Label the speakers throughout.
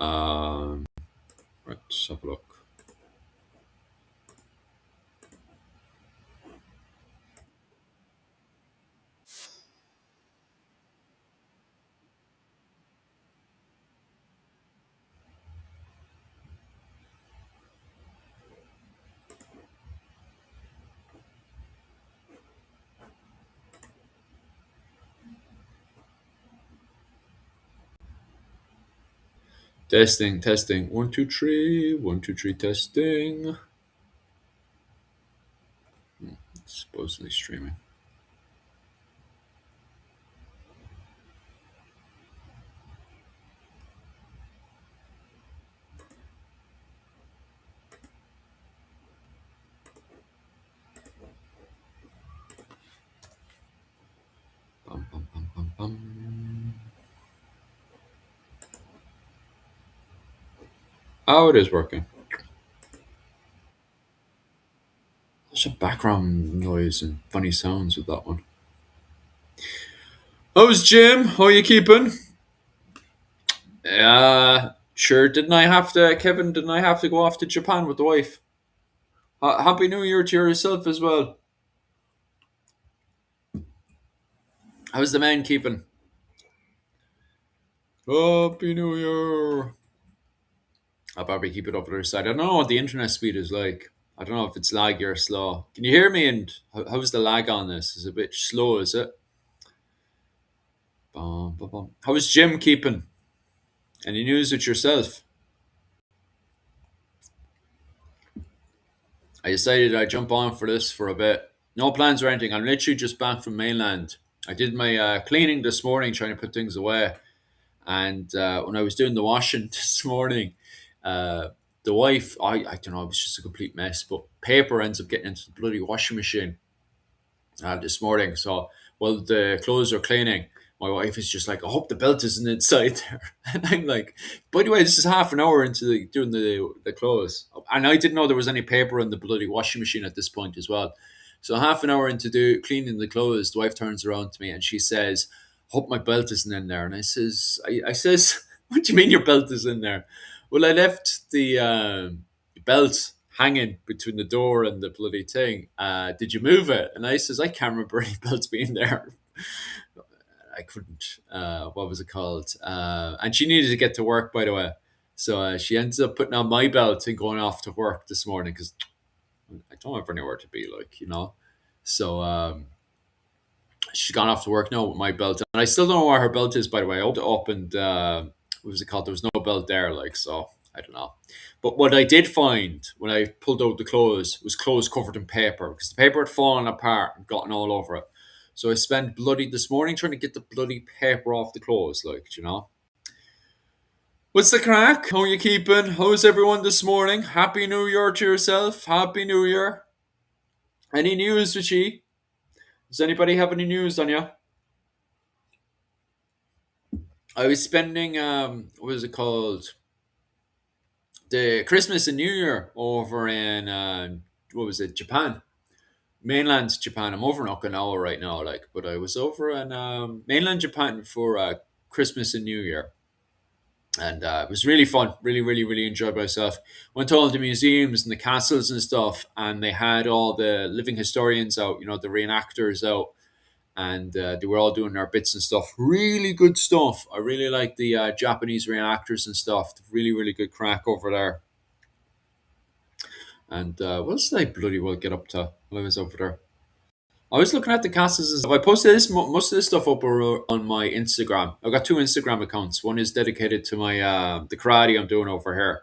Speaker 1: Um, let's have a look. Testing, testing. 1, 2, 3. 1, 2, 3. Testing. Supposedly streaming. Bum, bum, bum, bum, bum. Oh, it is working. There's a background noise and funny sounds with that one. How's Jim? How you keeping? Sure. Didn't I have to, Kevin? Didn't I have to go off to Japan with the wife? Happy New Year to yourself as well. How's the man keeping? Happy New Year. I'll probably keep it up the other side. I don't know what the internet speed is like. I don't know if it's laggy or slow. Can you hear me? And how's the lag on this? Is it a bit slow? Is it? Bum, bum, bum. How's Jim keeping? Any news with yourself? I decided I'd jump on for this for a bit. No plans or anything. I'm literally just back from mainland. I did my cleaning this morning, trying to put things away. And when I was doing the washing this morning, uh, the wife, I don't know, it was just a complete mess. But paper ends up getting into the bloody washing machine this morning. So while the clothes are cleaning, my wife is just like, I hope the belt isn't inside there. And I'm like, by the way, this is half an hour into doing the clothes. And I didn't know there was any paper in the bloody washing machine at this point as well. So half an hour into cleaning the clothes, the wife turns around to me and she says, hope my belt isn't in there. And I says, what do you mean your belt is in there? Well, I left the belt hanging between the door and the bloody thing. Did you move it? And I says, I can't remember any belts being there. I couldn't. What was it called? And she needed to get to work, by the way. So she ends up putting on my belt and going off to work this morning because I don't have anywhere to be, like. So she's gone off to work now with my belt. And I still don't know where her belt is, by the way. I opened it up and what was it called? There was no belt there, like, so I don't know. But what I did find when I pulled out the clothes was clothes covered in paper because the paper had fallen apart and gotten all over it. So I spent bloody this morning trying to get the bloody paper off the clothes, like. What's the crack? How are you keeping? How's everyone this morning? Happy New Year to yourself. Happy New Year. Any news, Richie? Does anybody have any news on you? I was spending what was it called? The Christmas and New Year over in what was it, Japan? Mainland Japan. I'm over in Okinawa right now, like, but I was over in mainland Japan for Christmas and New Year, and it was really fun. Really, really, really enjoyed myself. Went to all the museums and the castles and stuff, and they had all the living historians out, the reenactors out, and they were all doing their bits and stuff. Really good stuff. I really like the Japanese reenactors and stuff. Really, really good crack over there. And what else did I bloody well get up to while I was over there? I was looking at the castles and stuff. I posted most of this stuff up on my Instagram. I've got two Instagram accounts. One is dedicated to my the karate I'm doing over here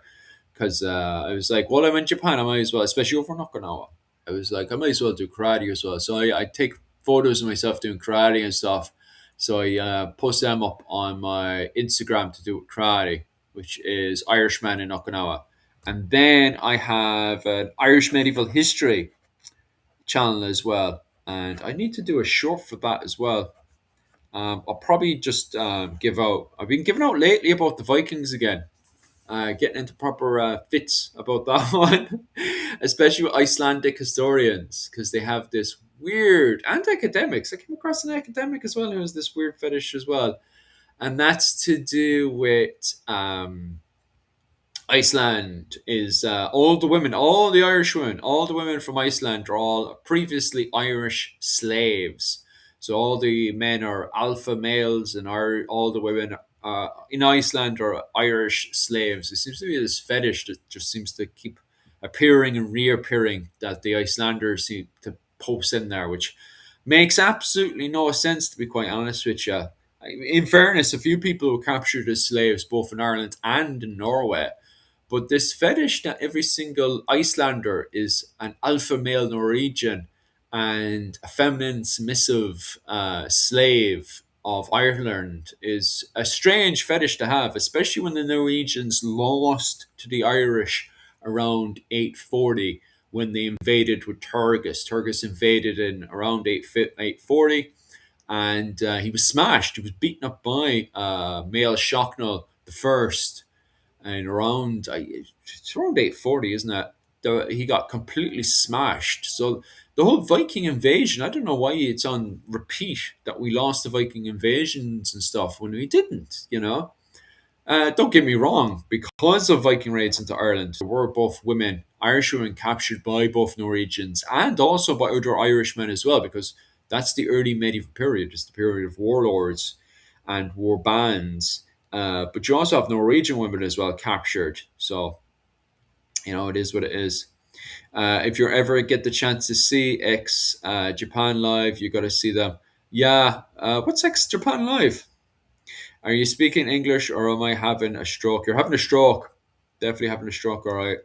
Speaker 1: because I was like, well, I'm in Japan. I might as well, especially over in Okinawa. I was like, I might as well do karate as well. So I take photos of myself doing karate and stuff. So I post them up on my Instagram to do with karate, which is Irishman in Okinawa. And then I have an Irish medieval history channel as well. And I need to do a short for that as well. I'll probably just give out. I've been giving out lately about the Vikings again. Getting into proper fits about that one, especially with Icelandic historians, because they have this weird, and academics. I came across an academic as well who has this weird fetish as well, and that's to do with Iceland is all the women, all the Irish women, all the women from Iceland are all previously Irish slaves. So all the men are alpha males, and all the women in Iceland are Irish slaves. It seems to be this fetish that just seems to keep appearing and reappearing, that the Icelanders seem to post in there, which makes absolutely no sense, to be quite honest with you. In fairness, a few people were captured as slaves both in Ireland and in Norway, but this fetish that every single Icelander is an alpha male Norwegian and a feminine, submissive slave of Ireland is a strange fetish to have, especially when the Norwegians lost to the Irish around 840 when they invaded with Turgis. Turgis invaded in around 840, and he was smashed. He was beaten up by Mael Shocknell the first, and it's around 840, isn't it? He got completely smashed. So the whole Viking invasion, I don't know why it's on repeat that we lost the Viking invasions and stuff when we didn't. Don't get me wrong, because of Viking raids into Ireland, there were both women, Irish women, captured by both Norwegians and also by other Irishmen as well, because that's the early medieval period. It's the period of warlords and war bands. But you also have Norwegian women as well captured. So, it is what it is. If you ever get the chance to see X Japan live, you got to see them. Yeah. What's X Japan live? Are you speaking English or am I having a stroke? You're having a stroke. Definitely having a stroke, all right.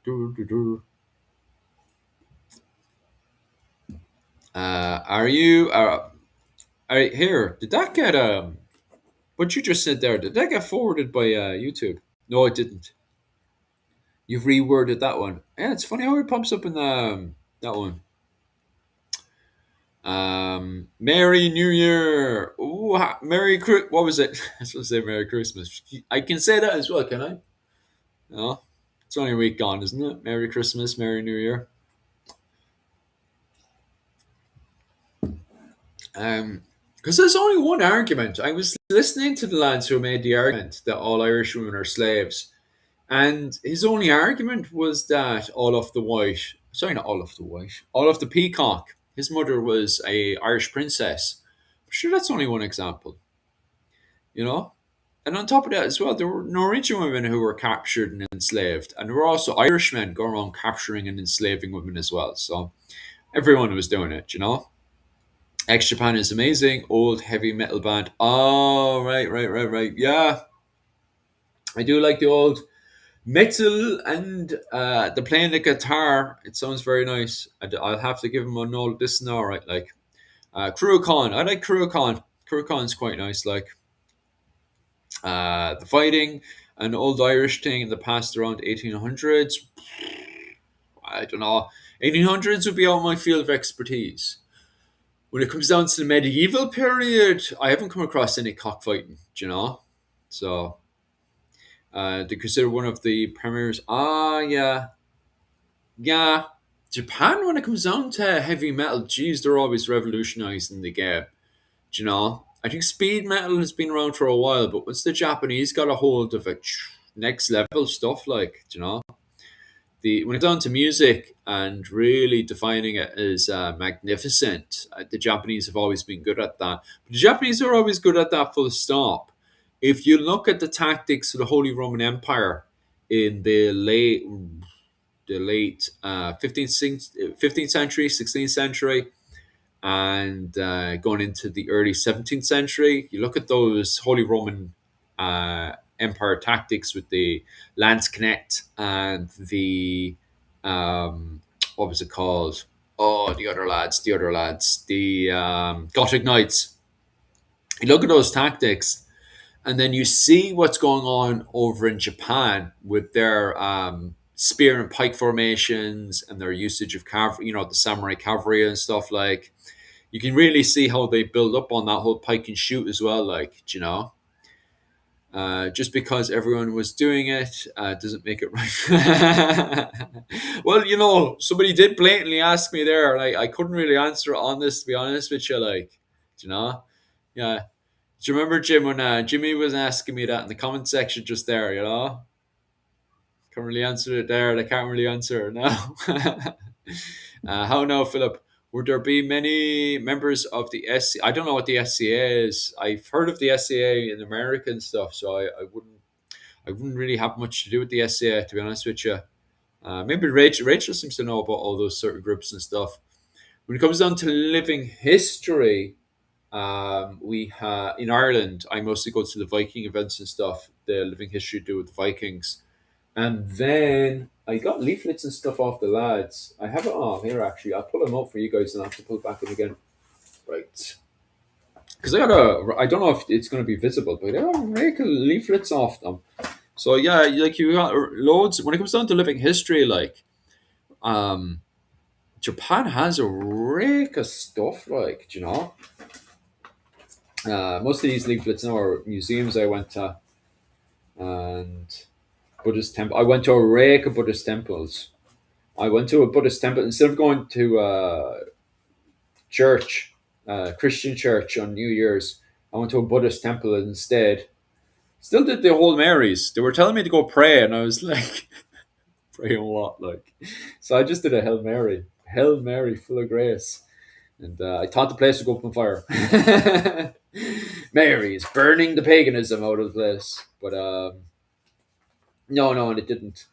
Speaker 1: Doo, doo, doo. Are you here? Did that get what you just said there? Did that get forwarded by YouTube? No, it didn't. You've reworded that one. Yeah, it's funny how it pops up in that one. Merry New Year. Ooh, what was it? I was supposed to say Merry Christmas. I can say that as well, can I? No, it's only a week gone, isn't it? Merry Christmas, Merry New Year. Because there's only one argument. I was listening to the lads who made the argument that all Irish women are slaves, and his only argument was that Olaf the White, sorry, not Olaf the White, Olaf the Peacock, his mother was a Irish princess. Sure, that's only one example, you know. And on top of that as well, there were Norwegian women who were captured and enslaved, and there were also Irishmen going around capturing and enslaving women as well. So everyone was doing it, you know. X Japan is amazing. Old heavy metal band. Oh, right, right, right, right. Yeah, I do like the old metal and the playing the guitar. It sounds very nice. I'll have to give him a no. Listen, all right, like Cruachan. I like Cruachan. Cruachan's quite nice. Like the fighting, an old Irish thing in the past around 1800s. I don't know. 1800s would be out my field of expertise. When it comes down to the medieval period, I haven't come across any cockfighting, do you know? So, they consider one of the premiers. Ah, yeah. Yeah. Japan, when it comes down to heavy metal, geez, they're always revolutionizing the game, do you know? I think speed metal has been around for a while, but once the Japanese got a hold of it, next level stuff, like, do you know? When it's down to music and really defining it as magnificent, the Japanese have always been good at that. But the Japanese are always good at that. Full stop. If you look at the tactics of the Holy Roman Empire in the late 15th century, 16th century, and going into the early 17th century, you look at those Holy Roman Empire tactics with the Lance Connect and the what was it called? Oh, the Gothic Knights. You look at those tactics, and then you see what's going on over in Japan with their spear and pike formations and their usage of cavalry, the samurai cavalry and stuff. Like, you can really see how they build up on that whole pike and shoot as well. Like, just because everyone was doing it doesn't make it right. Well, somebody did blatantly ask me there, and I couldn't really answer it on this, to be honest with you. Like, you know, yeah. Do you remember, Jim, when Jimmy was asking me that in the comment section just there? Can't really answer it there. I can't really answer it now. How now, Philip? Would there be many members of the SC? I don't know what the SCA is. I've heard of the SCA in America and stuff, so I wouldn't really have much to do with the SCA, to be honest with you. Maybe Rachel seems to know about all those certain groups and stuff. When it comes down to living history, we in Ireland. I mostly go to the Viking events and stuff. The living history to do with the Vikings, and then I got leaflets and stuff off the lads. I have it on here actually. I'll pull them up for you guys, and I have to pull it back in again. Right, because I got a. I don't know if it's going to be visible, but I got a rake of leaflets off them. So yeah, like you got loads. When it comes down to living history, like um, Japan has a rake of stuff. Like, do you know, most of these leaflets now are museums I went to and Buddhist temple. I went to a rake of Buddhist temples. I went to a Buddhist temple instead of going to church, Christian church on New Year's. I went to a Buddhist temple instead. Still did the Hail Marys. They were telling me to go pray, and I was like, praying what? Like, so I just did a Hail Mary, full of grace, and I thought the place would go up on fire. Mary is burning the paganism out of the place, but no, and it didn't.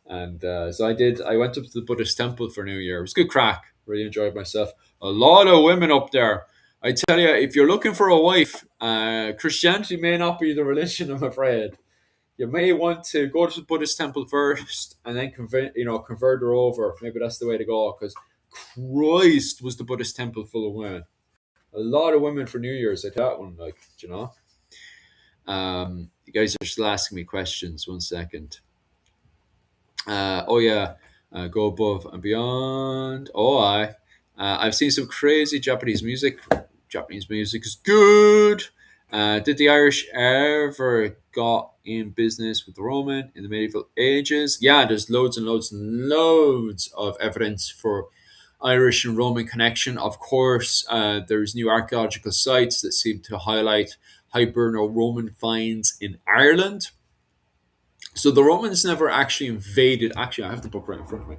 Speaker 1: And so I did. I went up to the Buddhist temple for New Year. It was good crack. Really enjoyed myself. A lot of women up there. I tell you, if you're looking for a wife, Christianity may not be the religion. I'm afraid you may want to go to the Buddhist temple first, and then convert her over. Maybe that's the way to go. Because Christ was the Buddhist temple full of women. A lot of women for New Year's. I that one, like, you know. You guys are still asking me questions. One second. Oh yeah, go above and beyond. I've seen some crazy Japanese music. Japanese music is good. Did the Irish ever got in business with the Roman in the medieval ages? Yeah, there's loads and loads and loads of evidence for Irish and Roman connection. Of course, there's new archaeological sites that seem to highlight Hiberno Roman finds in Ireland. So the Romans never actually invaded. Actually, I have the book right in front of me.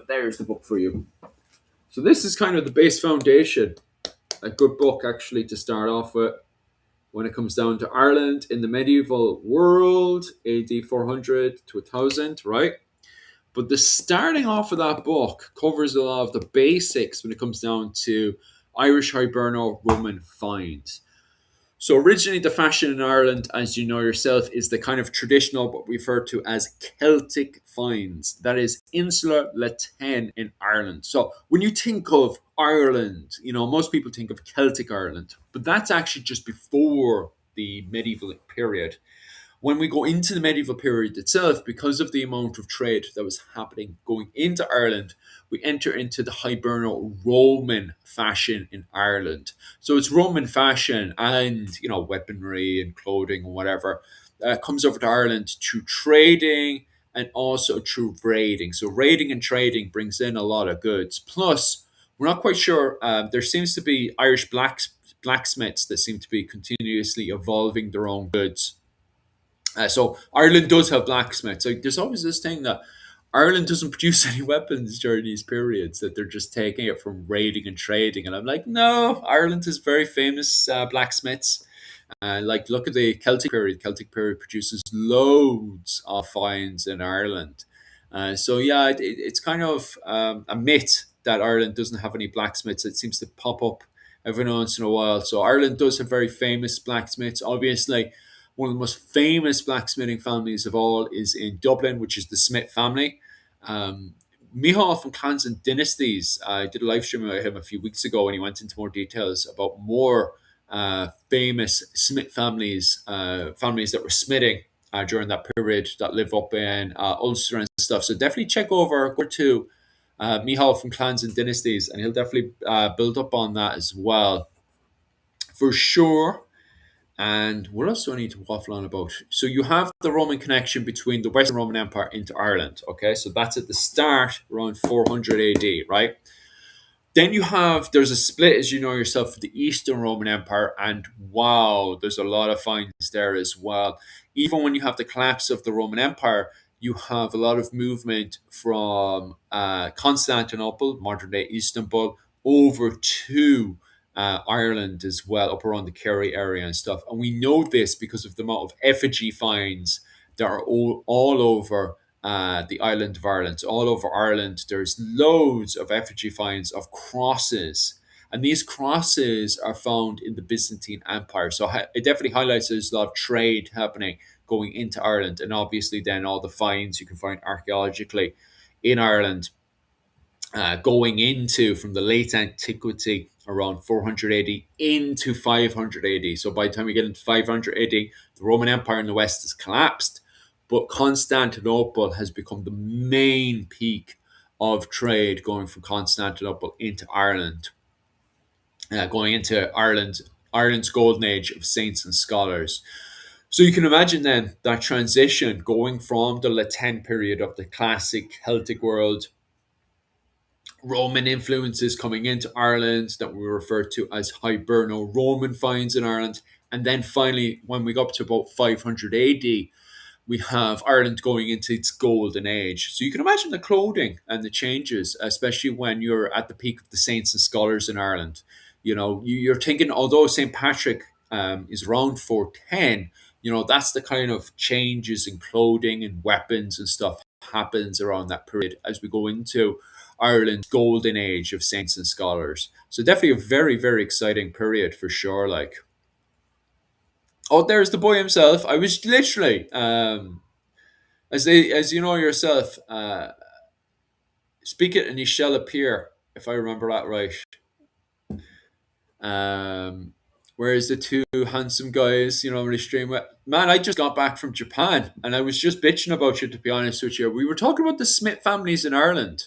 Speaker 1: There's the book for you. So this is kind of the base foundation. A good book actually to start off with when it comes down to Ireland in the medieval world, AD 400 to 1000, right? But the starting off of that book covers a lot of the basics when it comes down to Irish Hiberno Roman finds. So originally, the fashion in Ireland, as you know yourself, is the kind of traditional, what we refer to as Celtic finds. That is Insular Latin in Ireland. So when you think of Ireland, most people think of Celtic Ireland, but that's actually just before the medieval period. When we go into the medieval period itself, because of the amount of trade that was happening going into Ireland, we enter into the Hiberno Roman fashion in Ireland. So it's Roman fashion and, weaponry and clothing and whatever comes over to Ireland through trading and also through raiding. So raiding and trading brings in a lot of goods. Plus, we're not quite sure. There seems to be Irish blacksmiths that seem to be continuously evolving their own goods. So Ireland does have blacksmiths. Like, there's always this thing that Ireland doesn't produce any weapons during these periods, that they're just taking it from raiding and trading. And I'm like, no, Ireland has very famous blacksmiths. Like, look at the Celtic period. Celtic period produces loads of finds in Ireland. So yeah, it's kind of a myth that Ireland doesn't have any blacksmiths. It seems to pop up every once in a while. So Ireland does have very famous blacksmiths. Obviously, one of the most famous blacksmithing families of all is in Dublin, which is the Smith family. Michal from Clans and Dynasties. I did a live stream about him a few weeks ago, and he went into more details about more famous Smith families that were smithing during that period that live up in Ulster and stuff. So definitely go to Michal from Clans and Dynasties, and he'll definitely build up on that as well, for sure. And what else do I need to waffle on about? So you have the Roman connection between the Western Roman Empire into Ireland. Okay, so that's at the start around 400 AD, right? Then you have there's a split, as you know yourself, for the Eastern Roman Empire, and wow, there's a lot of finds there as well. Even when you have the collapse of the Roman Empire, you have a lot of movement from Constantinople, modern day Istanbul, over to Ireland as well, up around the Kerry area and stuff. And we know this because of the amount of effigy finds that are all over the island of Ireland. So all over Ireland, there's loads of effigy finds of crosses. And these crosses are found in the Byzantine Empire. So it definitely highlights there's a lot of trade happening going into Ireland. And obviously, then all the finds you can find archaeologically in Ireland going into from the late antiquity around 400 AD into 500 AD. So by the time we get into 500 AD, the Roman Empire in the West has collapsed, but Constantinople has become the main peak of trade going from Constantinople into Ireland, going into Ireland's golden age of saints and scholars. So you can imagine then that transition going from the Latin period of the classic Celtic world, Roman influences coming into Ireland that we refer to as Hiberno Roman finds in Ireland. And then finally, when we got up to about 500 AD, we have Ireland going into its golden age. So you can imagine the clothing and the changes, especially when you're at the peak of the saints and scholars in Ireland. You know, you're thinking, although St. Patrick is around 410, you know, that's the kind of changes in clothing and weapons and stuff happens around that period as we go into Ireland's golden age of saints and scholars. So definitely a very, very exciting period for sure. Like, oh, there's the boy himself. I was literally, as you know yourself, speak it and he shall appear. If I remember that right. Um, Whereas the two handsome guys, you know, Restream with man, I just got back from Japan and I was just bitching about you. To be honest with you, we were talking about the Smith families in Ireland.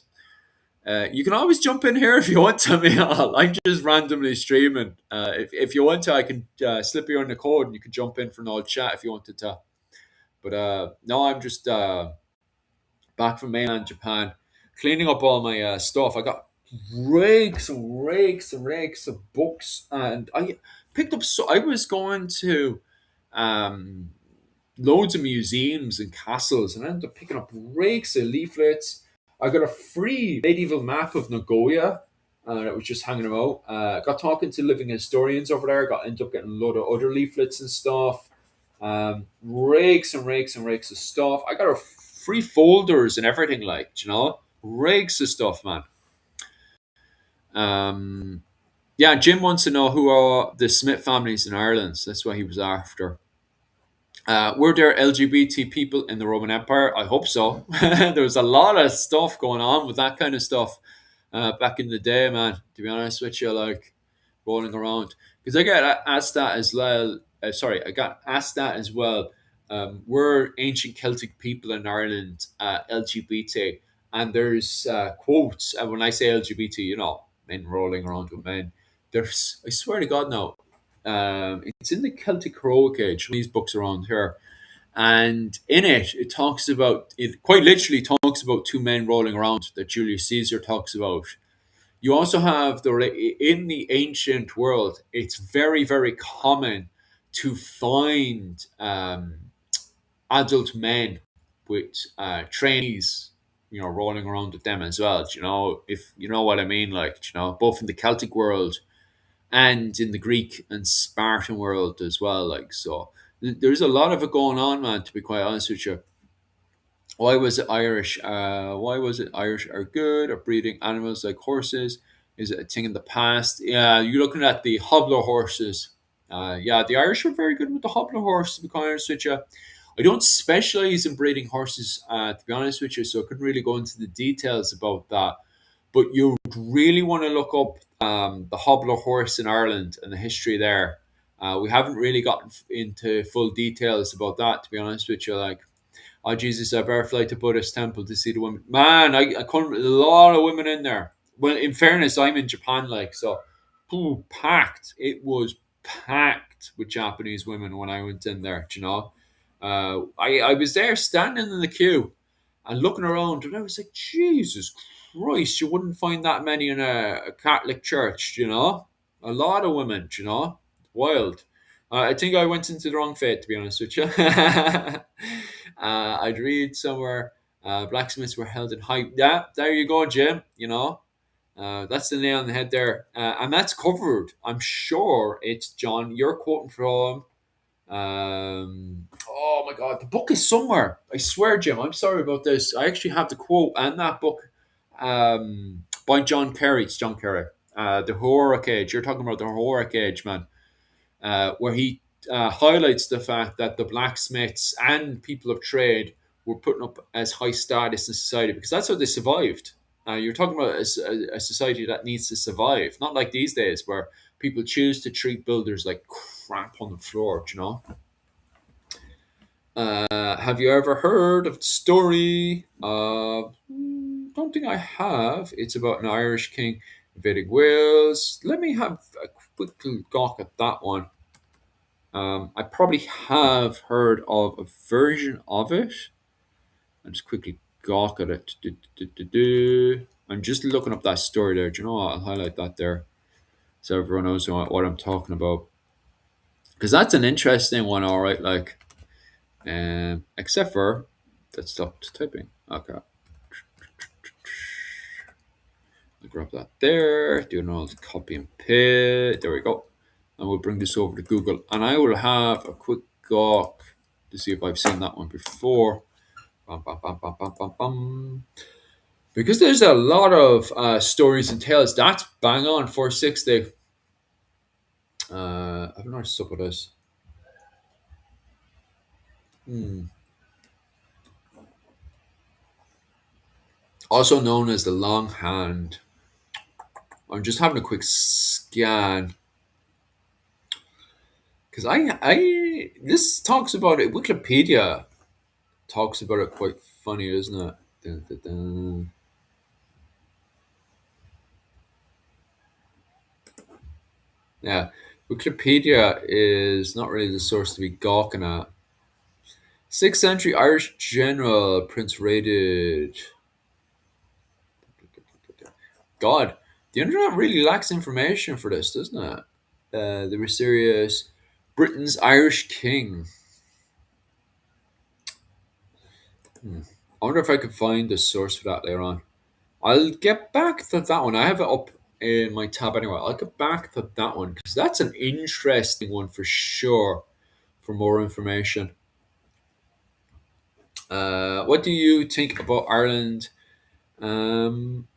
Speaker 1: You can always jump in here if you want to. Me, I'm just randomly streaming. If you want to, I can slip you on the code and you can jump in for an old chat if you wanted to. But no, I'm just back from mainland Japan, cleaning up all my stuff. I got rakes and rakes and rakes of books, and I picked up. So I was going to um, loads of museums and castles, and I ended up picking up rakes of leaflets. I got a free medieval map of Nagoya. That was just hanging about. Got talking to living historians over there. Got ended up getting a load of other leaflets and stuff. Rakes and rakes and rakes of stuff. I got a free folders and everything, like, you know, rakes of stuff, man. Um, yeah, Jim wants to know who are the Smith families in Ireland. So that's what he was after. Were there LGBT people in the Roman Empire? I hope so. There was a lot of stuff going on with that kind of stuff back in the day, man. To be honest with you, like rolling around, because I got asked that as well. Sorry, I got asked that as well. Were ancient Celtic people in Ireland LGBT? And there's quotes, and when I say LGBT, you know, men rolling around with men. There's, I swear to God, now it's in the Celtic Heroic Age, these books around here. And in it, it talks about, it quite literally talks about two men rolling around that Julius Caesar talks about. You also have in the ancient world, it's very, very common to find adult men with trainees, you know, rolling around with them as well. You know, if you know what I mean, like, you know, both in the Celtic world and in the Greek and Spartan world as well. Like, so there's a lot of it going on, man. To be quite honest with you, why was it Irish? Why was it Irish are good at breeding animals like horses? Is it a thing in the past? Yeah, you're looking at the hobbler horses. Yeah, the Irish are very good with the hobbler horse. To be quite honest with you, I don't specialize in breeding horses. To be honest with you, so I couldn't really go into the details about that. But you really want to look up the hobbler horse in Ireland and the history there. We haven't really gotten into full details about that, to be honest with you. Like, oh Jesus, I better fly to Buddhist temple to see the women. Man, I couldn't. A lot of women in there. Well, in fairness, I'm in Japan, like, so. Ooh, packed. It was packed with Japanese women when I went in there. Do you know, I was there standing in the queue and looking around, and I was like, Jesus Christ, you wouldn't find that many in a Catholic church, you know? A lot of women, you know? Wild. I think I went into the wrong faith, to be honest with you. I'd read somewhere blacksmiths were held in high. Yeah, there you go, Jim, you know? That's the nail on the head there. And that's covered. I'm sure it's John. You're quoting from. Oh my God, the book is somewhere. I swear, Jim. I'm sorry about this. I actually have the quote and that book by John Kerry. It's John Kerry. The Heroic Age. You're talking about the Heroic Age, man, where he highlights the fact that the blacksmiths and people of trade were putting up as high status in society because that's how they survived. You're talking about a society that needs to survive, not like these days where people choose to treat builders like crap on the floor, you know? Have you ever heard of the story of? Don't think I have. It's about an Irish king invading Wales. Let me have a quick gawk at that one. I probably have heard of a version of it. I'll just quickly gawk at it. I'm just looking up that story there. Do you know what? I'll highlight that there so everyone knows what I'm talking about. Because that's an interesting one, all right. Like, except for that stopped typing. Okay, I'll grab that there. Do another copy and paste. There we go. And we'll bring this over to Google, and I will have a quick gawk to see if I've seen that one before. Bum, bum, bum, bum, bum, bum, bum. Because there's a lot of stories and tales. That's bang on 460. I don't know what's up with this. Hmm. Also known as the long hand. I'm just having a quick scan because this talks about it. Wikipedia talks about it quite funny, isn't it? Dun, dun, dun. Yeah, Wikipedia is not really the source to be gawking at. 6th century Irish general Prince raided. God, the internet really lacks information for this, doesn't it? They were serious. Britain's Irish king. I wonder if I could find the source for that later on. I'll get back to that one. I have it up in my tab anyway. I'll get back to that one because that's an interesting one for sure for more information. What do you think about Ireland? Um,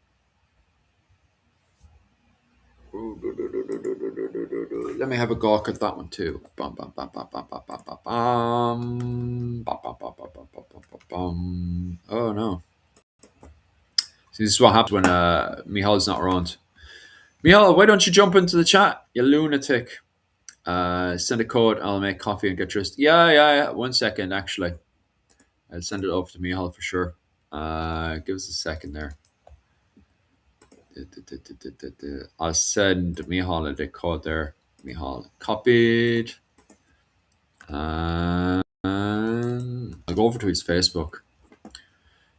Speaker 1: Let me have a gawk at that one too. Bum, bum, bum, bum, bum, bum, bum, bum, bum. Bum, bum, bum, bum, bum, bum, bum, bum, bum. Oh no. See, this is what happens when Mihal's not around. Mihal, why don't you jump into the chat, you lunatic? Send a code, I'll make coffee and get dressed. Yeah. 1 second, actually. I'll send it over to Mihal for sure. Give us a second there. I'll send Mihal the code there. Mihal copied. And I'll go over to his Facebook.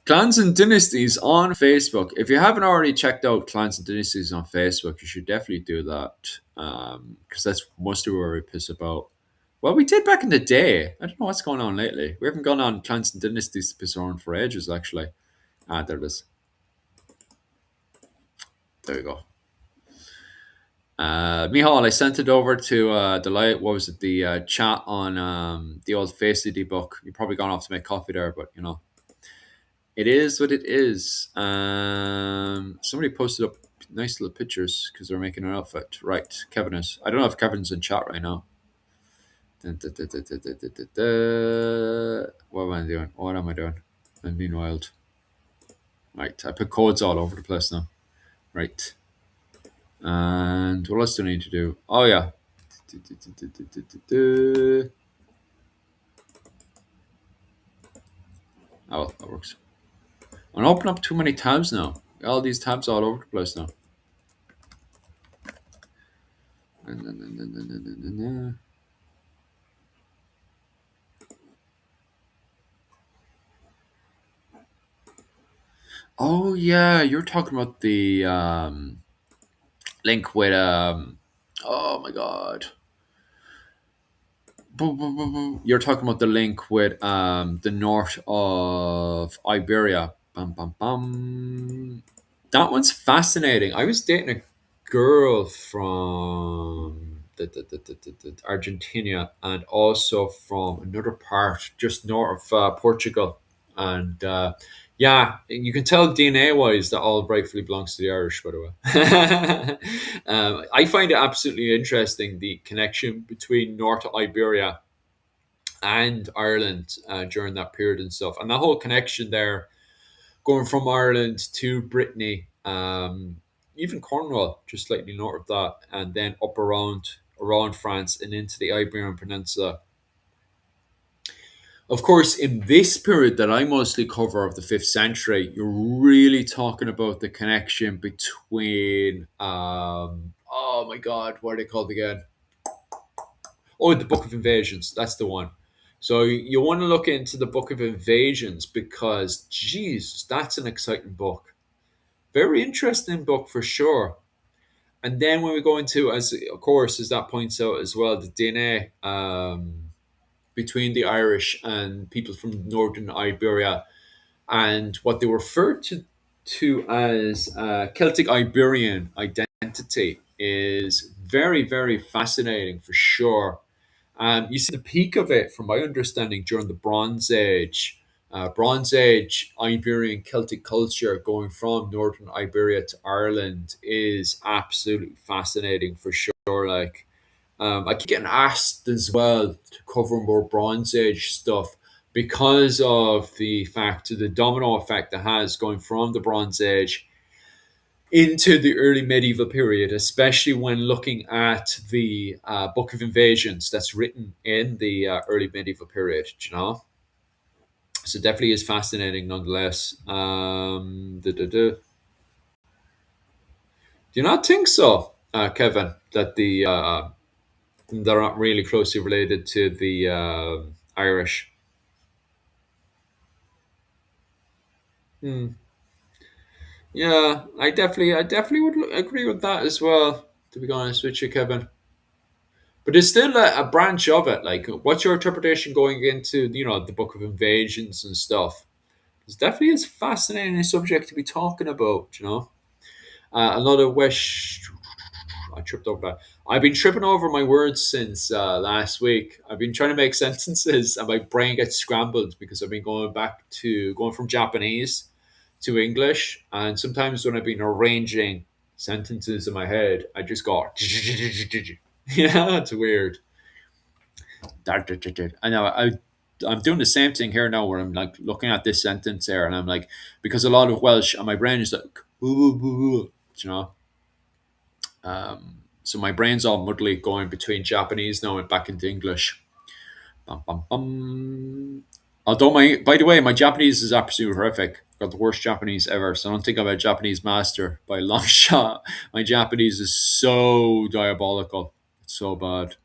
Speaker 1: Clans and Dynasties on Facebook. If you haven't already checked out Clans and Dynasties on Facebook, you should definitely do that. Because that's mostly where we piss about. Well, we did back in the day. I don't know what's going on lately. We haven't gone on Clans and Dynasties to piss around for ages, actually. There it is. There you go. Mihal, I sent it over to the light. What was it? The chat on the old Facey book. You've probably gone off to make coffee there, but you know, it is what it is. Somebody posted up nice little pictures because they're making an outfit. Right, Kevin is. I don't know if Kevin's in chat right now. What am I doing? What am I doing? I'm being wild. Right, I put codes all over the place now. Right. And what else do I need to do? Oh yeah. Oh, well, that works. I'm opening up too many tabs now. All these tabs all over the place now. Oh yeah, you're talking about the link with oh my god. You're talking about the link with the north of Iberia. Bum, bum, bum. That one's fascinating. I was dating a girl from Argentina and also from another part just north of Portugal. And yeah, you can tell DNA wise that all rightfully belongs to the Irish, by the way. I find it absolutely interesting the connection between North Iberia and Ireland during that period and stuff. And that whole connection there going from Ireland to Brittany, even Cornwall, just slightly north of that, and then up around France and into the Iberian Peninsula. Of course, in this period that I mostly cover of the fifth century, you're really talking about the connection between oh my god, what are they called again? Oh, the Book of Invasions. That's the one. So you want to look into the Book of Invasions because, Jesus, that's an exciting book. Very interesting book for sure. And then when we go into, as of course, as that points out as well, the DNA between the Irish and people from Northern Iberia and what they refer to as Celtic Iberian identity is very, very fascinating for sure. You see the peak of it, from my understanding, during the Bronze Age. Bronze Age Iberian Celtic culture going from Northern Iberia to Ireland is absolutely fascinating for sure. Like, I keep getting asked as well to cover more Bronze Age stuff because of the fact of the domino effect that has going from the Bronze Age into the early medieval period, especially when looking at the Book of Invasions that's written in the early medieval period. You know, so definitely is fascinating nonetheless. Do you not think so, Kevin? That they're not really closely related to the Irish. Hmm. Yeah, I definitely would agree with that as well. To be honest with you, Kevin. But there's still a branch of it. Like, what's your interpretation going into, the Book of Invasions and stuff? It's definitely a fascinating subject to be talking about. A lot of West. I tripped over that. I've been tripping over my words since last week. I've been trying to make sentences, and my brain gets scrambled because I've been going from Japanese to English, and sometimes when I've been arranging sentences in my head, I just go. Yeah, it's weird. I know. I'm doing the same thing here now, where I'm like looking at this sentence here, and I'm like, because a lot of Welsh, and my brain is like, you know. So my brain's all muddly going between Japanese now and back into English. Bum, bum, bum. Although by the way, my Japanese is absolutely horrific. Got the worst Japanese ever, so I don't think I'm a Japanese master by a long shot. My Japanese is so diabolical, it's so bad.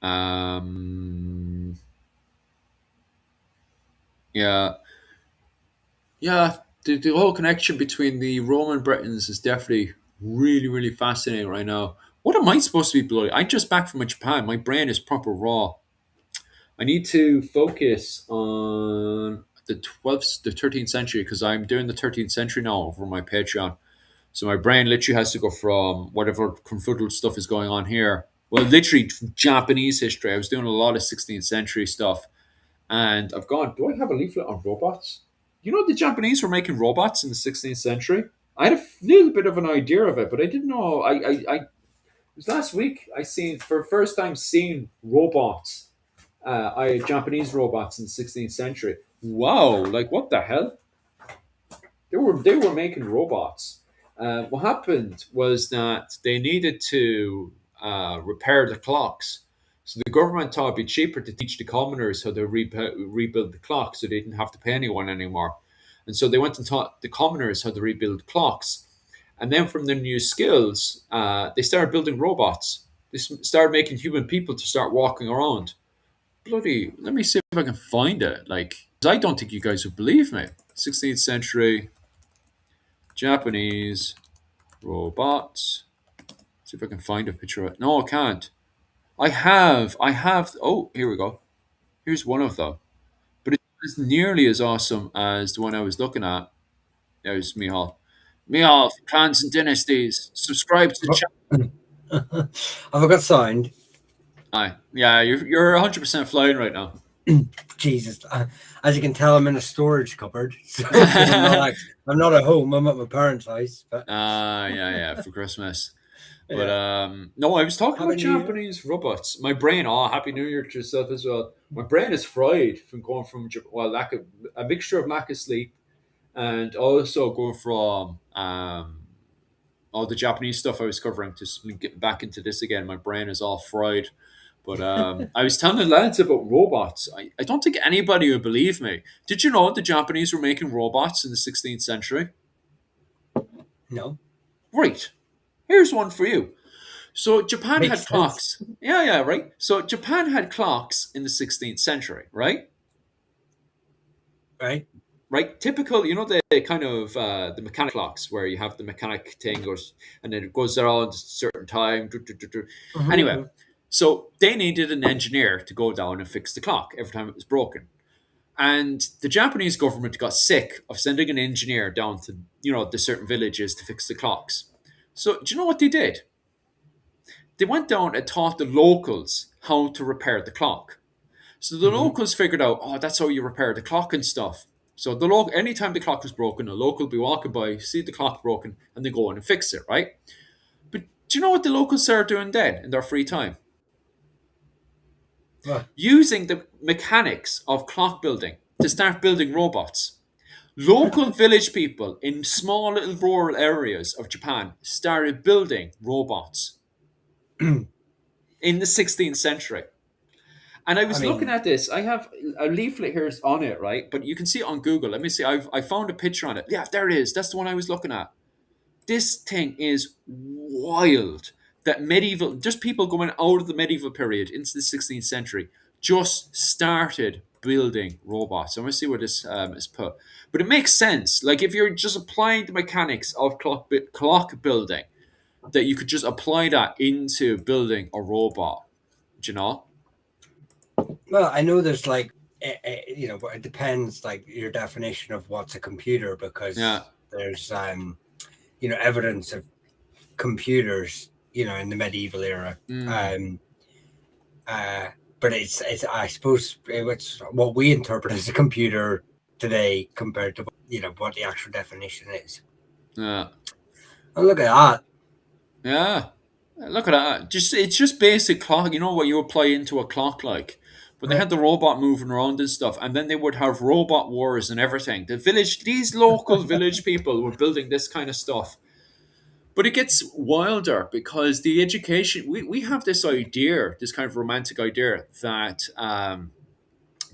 Speaker 1: Um, yeah, yeah. The whole connection between the Roman Britons is definitely really, really fascinating right now. What am I supposed to be bloody? I'm just back from Japan. My brain is proper raw. I need to focus on the 13th century because I'm doing the 13th century now over my Patreon. So my brain literally has to go from whatever confuddled stuff is going on here. Well, literally Japanese history. I was doing a lot of 16th century stuff, and I've gone. Do I have a leaflet on robots? The Japanese were making robots in the 16th century. I had a little bit of an idea of it, but I didn't know. It was last week. I seen for the first time seeing robots. Japanese robots in the 16th century. Wow! Like what the hell? They were making robots. What happened was that they needed to repair the clocks. So the government thought it'd be cheaper to teach the commoners how to rebuild the clock, so they didn't have to pay anyone anymore. And so they went and taught the commoners how to rebuild clocks. And then from their new skills, they started building robots. They started making human people to start walking around. Bloody, let me see if I can find it. Like, 'cause I don't think you guys would believe me. 16th century Japanese robots. See if I can find a picture of it. No, I can't. I have. Oh, here we go. Here's one of them. But it's nearly as awesome as the one I was looking at. There's Mihal. Mihal, Clans and Dynasties. Subscribe to the
Speaker 2: Oh,
Speaker 1: channel.
Speaker 2: have I got signed?
Speaker 1: Aye. Yeah, you're 100% flying right now.
Speaker 2: Jesus, as you can tell, I'm in a storage cupboard because I'm not at home. I'm at my parents' house. But
Speaker 1: Yeah, for Christmas. But
Speaker 2: yeah,
Speaker 1: no, I was talking
Speaker 2: Happy
Speaker 1: about
Speaker 2: New Year.
Speaker 1: Japanese robots. My brain, oh, Happy New Year to yourself as well. My brain is fried from going from well, lack of a mixture of lack of sleep and also going from all the Japanese stuff I was covering to get back into this again. My brain is all fried. But I was telling the lads about robots. I don't think anybody would believe me. Did you know the Japanese were making robots in the 16th century?
Speaker 2: No,
Speaker 1: Right. Here's one for you. So Japan had
Speaker 2: makes sense,
Speaker 1: clocks. Yeah, right. So Japan had clocks in the 16th century, right?
Speaker 2: right?
Speaker 1: Right. Typical, the kind of the mechanic clocks where you have the mechanic thing goes and then it goes around a certain time. Anyway,
Speaker 2: Mm-hmm.
Speaker 1: so they needed an engineer to go down and fix the clock every time it was broken. And the Japanese government got sick of sending an engineer down to, the certain villages to fix the clocks. So do you know what they did? They went down and taught the locals how to repair the clock. So the
Speaker 2: Mm-hmm.
Speaker 1: locals figured out, oh, that's how you repair the clock and stuff. So anytime the clock was broken, a local will be walking by, see the clock broken, and they go in and fix it, right? But do you know what the locals started doing then in their free time?
Speaker 2: Well,
Speaker 1: Using the mechanics of clock building to start building robots. Local village people in small little rural areas of Japan started building robots in the 16th century. And I
Speaker 2: I
Speaker 1: was looking
Speaker 2: mean,
Speaker 1: at this. I have a leaflet here on it, right? But you can see it on Google. Let me see. I found a picture on it. Yeah, there it is. That's the one I was looking at. This thing is wild. That medieval, just people going out of the medieval period into the 16th century, just started building robots. I'm going to see where this is put. But it makes sense. Like if you're just applying the mechanics of clock building, that you could just apply that into building a robot. Do you know?
Speaker 2: well, I know there's like, but it depends like your definition of what's a computer
Speaker 1: Yeah.
Speaker 2: because there's evidence of computers, in the medieval era.
Speaker 1: Mm.
Speaker 2: Um, uh, but it's I suppose it's what we interpret as a computer today compared to what the actual definition is.
Speaker 1: Yeah.
Speaker 2: And look at that.
Speaker 1: Yeah. Look at that. It's just basic clock. You know what you apply into a clock like. But they
Speaker 2: Right.
Speaker 1: had the robot moving around and stuff, and then they would have robot wars and everything. These local village people were building this kind of stuff. But it gets wilder because the education we have this idea, this kind of romantic idea that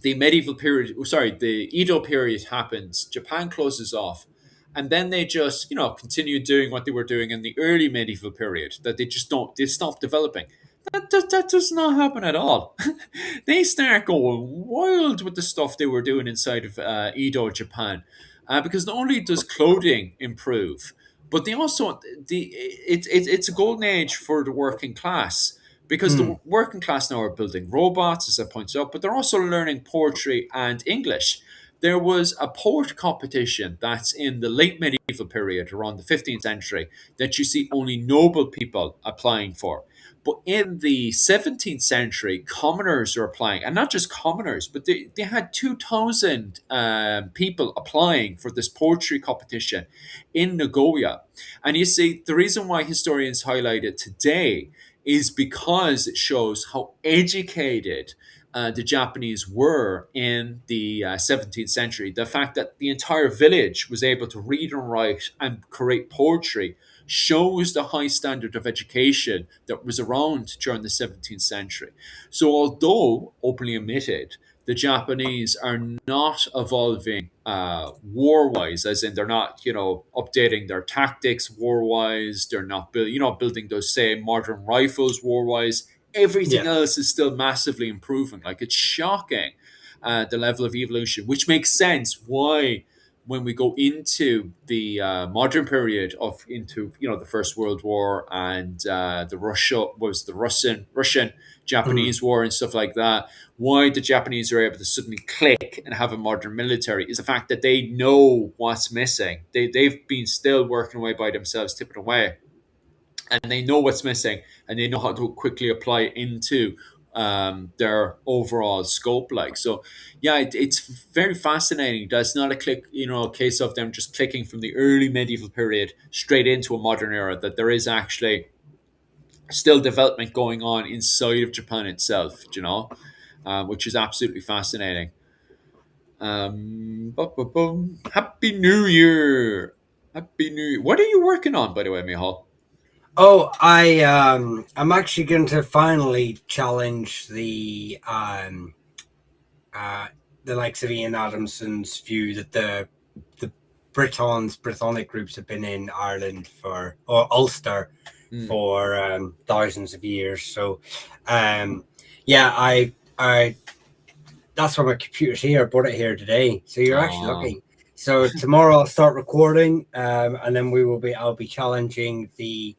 Speaker 1: the medieval period, sorry, the Edo period happens, Japan closes off, and then they just, continue doing what they were doing in the early medieval period, that they stop developing. That does not happen at all. They start going wild with the stuff they were doing inside of Edo, Japan, because not only does clothing improve, but they also it's a golden age for the working class because the
Speaker 2: Mm.
Speaker 1: working class now are building robots, as I pointed out, but they're also learning poetry and English. There was a poet competition that's in the late medieval period, around the 15th century, that you see only noble people applying for. But in the 17th century, commoners are applying, and not just commoners, but they had 2,000 people applying for this poetry competition in Nagoya. And you see, the reason why historians highlight it today is because it shows how educated the Japanese were in the 17th century. The fact that the entire village was able to read and write and create poetry shows the high standard of education that was around during the 17th century. So, although openly admitted, the Japanese are not evolving war wise, as in they're not, updating their tactics war wise. They're not, building those same modern rifles war wise. Everything
Speaker 2: Yeah.
Speaker 1: else is still massively improving. Like it's shocking the level of evolution, which makes sense why when we go into the modern period of into the First World War and the Russia was the Russian
Speaker 2: Mm.
Speaker 1: Japanese war and stuff like that, why the Japanese are able to suddenly click and have a modern military is the fact that they know what's missing. They've been still working away by themselves, tipping away, and they know what's missing, and they know how to quickly apply it into their overall scope. Like so, yeah, it's very fascinating. That's not a click, a case of them just clicking from the early medieval period straight into a modern era. That there is actually still development going on inside of Japan itself. Which is absolutely fascinating. Happy New Year! Happy New Year! What are you working on, by the way, Mihal?
Speaker 2: Oh, I'm actually going to finally challenge the likes of Ian Adamson's view that the Brythonic groups have been in Ireland or Ulster
Speaker 1: Hmm.
Speaker 2: for thousands of years. So, yeah, I that's why my computer's here. I brought it here today, so you're actually
Speaker 1: Oh.
Speaker 2: lucky. So tomorrow I'll start recording, and then I'll be challenging the.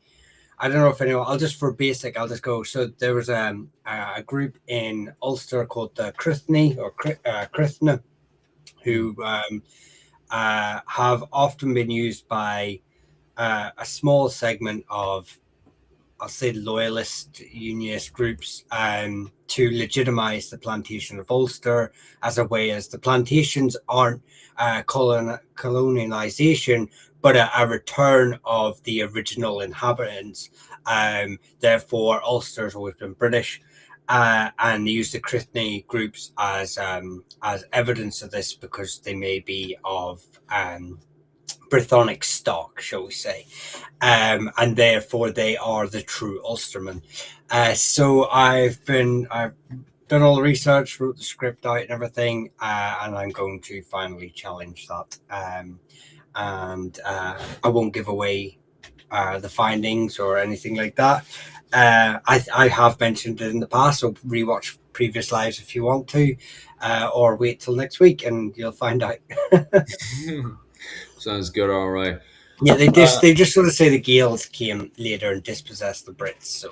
Speaker 2: I don't know if anyone. I'll just for basic. I'll just go. So there was a group in Ulster called the Crithne or Crithna,
Speaker 1: Hmm.
Speaker 2: who have often been used by a small segment of, I'll say, loyalist unionist groups to legitimize the plantation of Ulster as a way, as the plantations aren't colonization, but a return of the original inhabitants. Therefore, Ulster has always been British. And they use the Crithney groups as evidence of this because they may be of Brythonic stock, shall we say, and therefore they are the true Ulstermen. So I've done all the research, wrote the script out and everything, and I'm going to finally challenge that. And I won't give away the findings or anything like that. I have mentioned it in the past, so rewatch previous lives if you want to, or wait till next week and you'll find out.
Speaker 1: Sounds good. All right.
Speaker 2: Yeah,
Speaker 1: Uh,
Speaker 2: they just sort of say the Gaels came later and dispossessed the Brits. So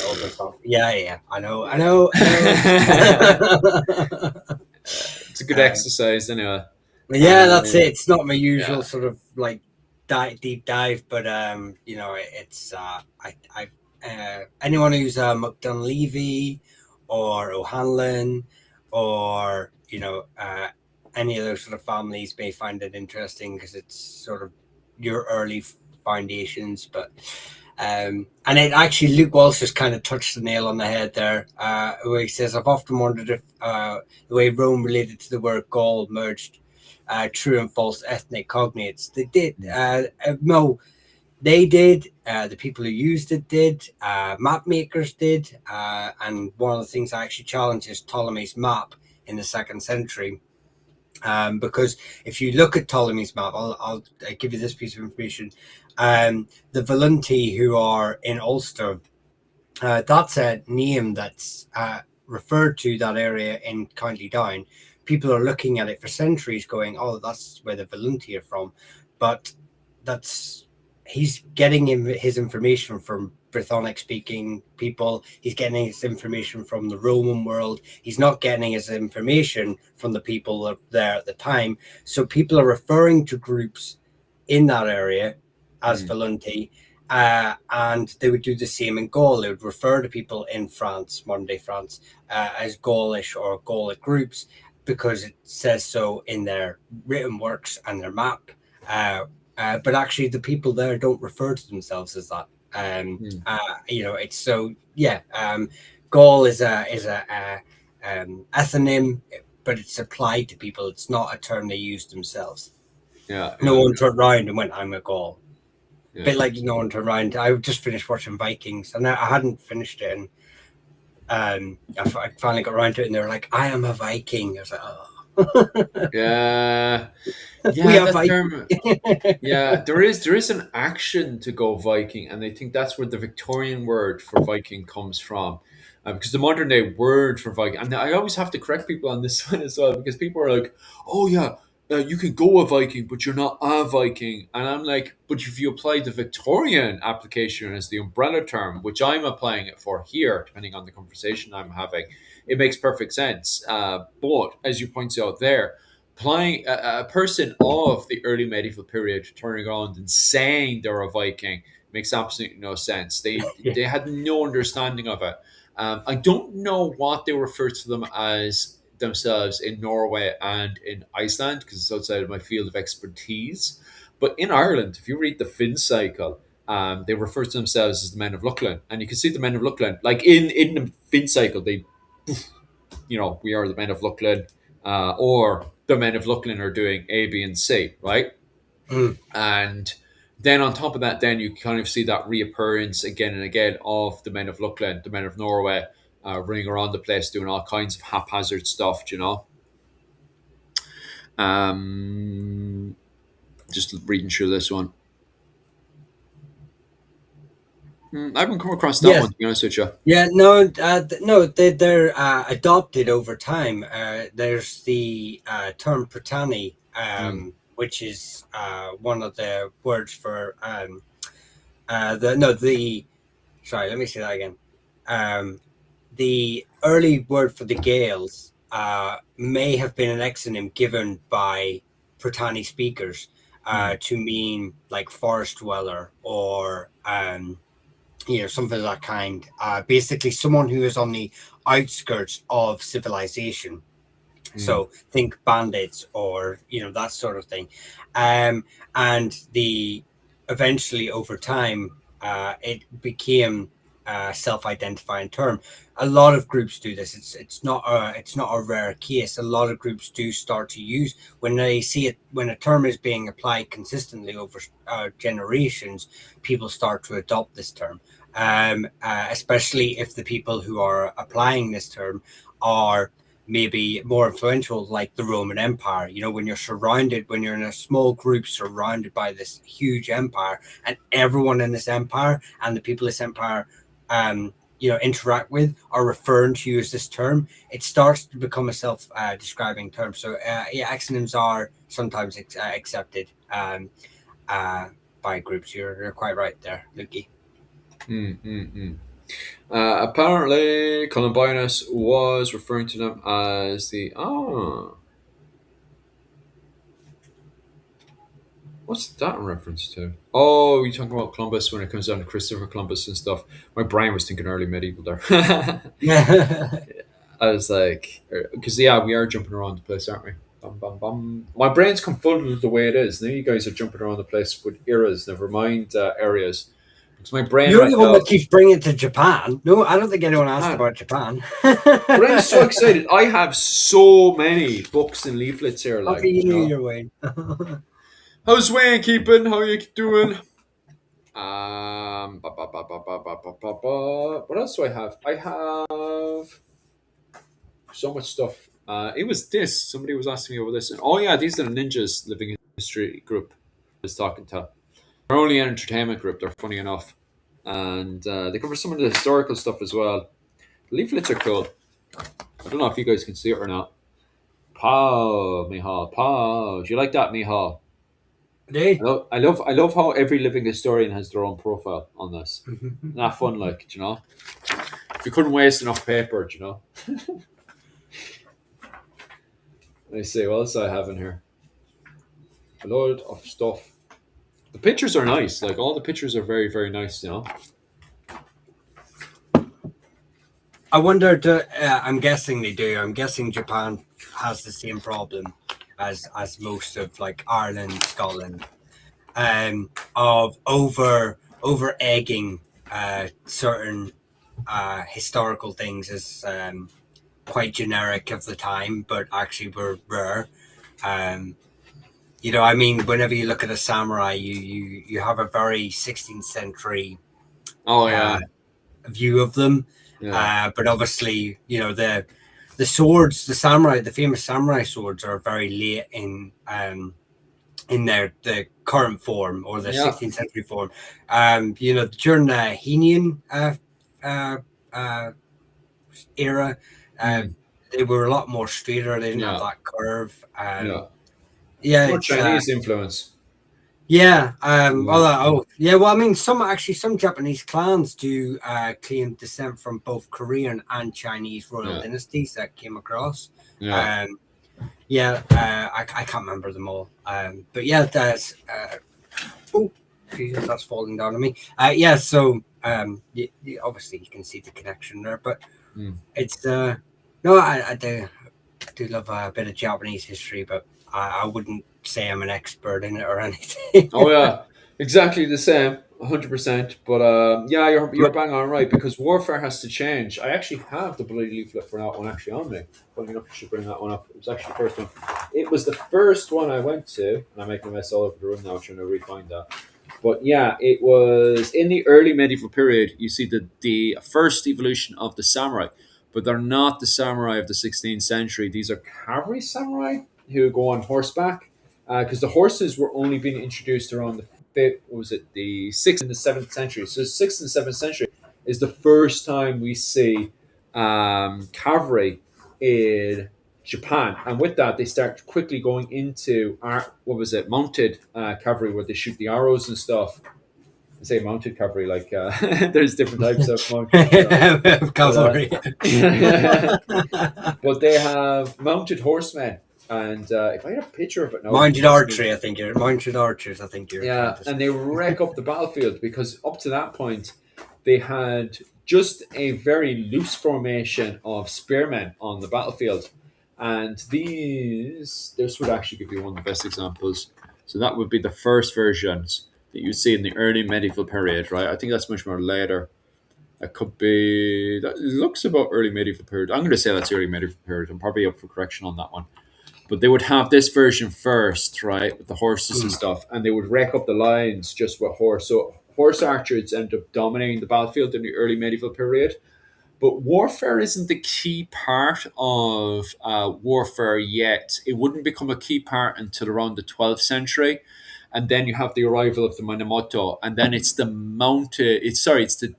Speaker 2: all the stuff. Yeah, yeah, I know.
Speaker 1: it's a good
Speaker 2: um,
Speaker 1: exercise, anyway.
Speaker 2: yeah, that's it.
Speaker 1: Um,
Speaker 2: It's not my usual
Speaker 1: yeah.
Speaker 2: sort of like deep dive, but it's anyone who's McDonald Levy or O'Hanlon or any of those sort of families may find it interesting because it's sort of your early foundations, but and it actually, Luke Walsh just kind of touched the nail on the head there, where he says, I've often wondered if the way Rome related to the word Gaul merged true and false ethnic cognates. They did. No, they did. The people who used it did. Map makers did. And one of the things I actually challenge is Ptolemy's map in the 2nd century. Because if you look at Ptolemy's map, I'll give you this piece of information. The Volunti who are in Ulster, that's a name that's referred to that area in County Down. People are looking at it for centuries, going, "Oh, that's where the Volunti are from," but that's he's getting his information from Brythonic speaking people. He's getting his information from the Roman world. He's not getting his information from the people there at the time. So people are referring to groups in that area as
Speaker 1: Mm,
Speaker 2: Volunti, and they would do the same in Gaul. They would refer to people in France, modern day France, as Gaulish or Gallic groups because it says so in their written works and their map. But actually, the people there don't refer to themselves as that.
Speaker 1: mm,
Speaker 2: It's so yeah. Gaul is a ethnonym, but it's applied to people. It's not a term they use themselves.
Speaker 1: yeah,
Speaker 2: No
Speaker 1: yeah,
Speaker 2: one turned around and went, "I'm a Gaul."
Speaker 1: yeah.
Speaker 2: Bit like no one turned around. I just finished watching Vikings, and I hadn't finished it, and I finally got around to it, and they were like, "I am a Viking." I was like, "Oh,
Speaker 1: Yeah.
Speaker 2: we
Speaker 1: Yeah,
Speaker 2: are
Speaker 1: that
Speaker 2: Viking."
Speaker 1: term. Yeah, there is an action to go Viking, and I think that's where the Victorian word for Viking comes from. Because the modern day word for Viking, and I always have to correct people on this one as well, because people are like, "Oh yeah, you can go a Viking, but you're not a Viking. And I'm like, but if you apply the Victorian application as the umbrella term, which I'm applying it for here, depending on the conversation I'm having, it makes perfect sense. But as you point out there, applying a person of the early medieval period turning around and saying they're a Viking makes absolutely no sense.
Speaker 2: Yeah.
Speaker 1: They had no understanding of it. I don't know what they refer to them as themselves in Norway and in Iceland because it's outside of my field of expertise. But in Ireland, if you read the Finn cycle, they refer to themselves as the men of Luckland, and you can see the men of Luckland like in the Finn cycle. They, we are the men of Luckland, or the men of Luckland are doing A, B, and C, right?
Speaker 2: Mm.
Speaker 1: And then on top of that, then you kind of see that reappearance again and again of the men of Luckland, the men of Norway, running around the place doing all kinds of haphazard stuff, Um, just reading through this one. I haven't come across that one,
Speaker 2: Yes.
Speaker 1: to be honest with you.
Speaker 2: Yeah, no, no, they're adopted over time. There's the term Britanni,
Speaker 1: Mm,
Speaker 2: which is one of the words for the no the sorry. Let me say that again. Um, the early word for the Gaels may have been an exonym given by Britanni speakers
Speaker 1: mm,
Speaker 2: to mean like forest dweller or something of that kind. Basically, someone who is on the outskirts of civilization.
Speaker 1: mm,
Speaker 2: So think bandits or that sort of thing, um, and the eventually over time it became a self-identifying term. A lot of groups do this. It's not a rare case. A lot of groups do start to use when they see it when a term is being applied consistently over generations. People start to adopt this term, especially if the people who are applying this term are maybe more influential, like the Roman Empire. When you're in a small group surrounded by this huge empire, and everyone in this empire and the people this empire, interact with are referring to you as this term, it starts to become a self-describing term. So, yeah, axonyms are sometimes accepted uh, by groups. You're quite right there, Lukey.
Speaker 1: mm, mm, mm. Apparently, Columbinus was referring to them as what's that in reference to? Oh, you're talking about Columbus when it comes down to Christopher Columbus and stuff. My brain was thinking early medieval there. I was like, because yeah, we are jumping around the place, aren't we? Bum, bum, bum. My brain's confuddled the way it is. Now you guys are jumping around the place with eras, never mind areas. Because my brain
Speaker 2: You're
Speaker 1: right
Speaker 2: the one
Speaker 1: now,
Speaker 2: that keeps bringing it to Japan. No, I don't think anyone asked
Speaker 1: Japan.
Speaker 2: about Japan.
Speaker 1: But I'm so excited. I have so many books and leaflets here,
Speaker 2: Okay,
Speaker 1: like,
Speaker 2: you knew your way.
Speaker 1: How's Wayne keeping? How you doing? What else do I have? I have so much stuff. It was this. Somebody was asking me about this. And, oh, yeah, these are the Ninjas Living History group I was talking to. They're only an entertainment group. They're funny enough. And they cover some of the historical stuff as well. The leaflets are cool. I don't know if you guys can see it or not. Pow, Mihal, pow. Do you like that, Mihal?
Speaker 2: Dude.
Speaker 1: I love how every living historian has their own profile on this. Not fun, like, if you couldn't waste enough paper, Let me see what else I have in here. A load of stuff. The pictures are nice. Like all the pictures are very, very nice.
Speaker 2: I wonder. I'm guessing they do. I'm guessing Japan has the same problem as most of like Ireland, Scotland, of over egging certain historical things as quite generic of the time, but actually were rare. Um, I mean, whenever you look at a samurai, you have a very 16th century
Speaker 1: Oh
Speaker 2: uh,
Speaker 1: yeah,
Speaker 2: view of them.
Speaker 1: yeah.
Speaker 2: But obviously, the swords, the samurai, the famous samurai swords are very late in the current form or the
Speaker 1: Yeah.
Speaker 2: 16th century form. During the Heian uh, uh, era, uh,
Speaker 1: Mm,
Speaker 2: they were a lot more straighter. They didn't have
Speaker 1: yeah.
Speaker 2: that curve.
Speaker 1: Yeah.
Speaker 2: Yeah,
Speaker 1: More
Speaker 2: it's
Speaker 1: Chinese influence.
Speaker 2: yeah.
Speaker 1: Yeah,
Speaker 2: Yeah. Well, I mean, some Japanese clans do claim descent from both Korean and Chinese royal
Speaker 1: yeah,
Speaker 2: dynasties that came across.
Speaker 1: yeah.
Speaker 2: Um, yeah, I can't remember them all. But yeah, there's oh, Jesus, that's falling down on me. Yeah, so obviously you can see the connection there, but
Speaker 1: Mm.
Speaker 2: it's no, I do love a bit of Japanese history, but I wouldn't say I'm an expert in it or anything.
Speaker 1: Oh yeah, exactly the same, 100%. But yeah, you're
Speaker 2: But
Speaker 1: bang on right because warfare has to change. I actually have the bloody leaflet for that one actually on me. Funny enough, you should bring that one up. It was actually the first one. It was the first one I went to, and I'm making a mess all over the room now, trying to re-find that. But yeah, it was in the early medieval period. You see the first evolution of the samurai, but they're not the samurai of the 16th century. These are cavalry samurai who go on horseback because the horses were only being introduced around the fifth. What was it? The sixth and the seventh century. So the sixth and seventh century is the first time we see cavalry in Japan, and with that, they start quickly going into what was it, mounted cavalry, where they shoot the arrows and stuff. I say mounted cavalry, like there's different types of mounted stuff, but
Speaker 2: cavalry.
Speaker 1: but they have mounted horsemen, and if I had a picture of it now, it'd be
Speaker 2: Mounted
Speaker 1: fascinating.
Speaker 2: archery, I think you're mounted archers. I think you're trying
Speaker 1: Yeah,
Speaker 2: to
Speaker 1: and
Speaker 2: say.
Speaker 1: they wreck up the battlefield because up to that point, they had just a very loose formation of spearmen on the battlefield. And this would actually give you one of the best examples. So that would be the first versions that you see in the early medieval period, right? I think that's much more later. That could be, that looks about early medieval period. I'm going to say that's early medieval period. I'm probably up for correction on that one, but they would have this version first, right, with the horses and
Speaker 2: Mm.
Speaker 1: stuff, and they would wreck up the lines just with horse. So horse archers end up dominating the battlefield in the early medieval period. But warfare isn't the key part of warfare yet. It wouldn't become a key part until around the 12th century. And then you have the arrival of the Minamoto, and then it's the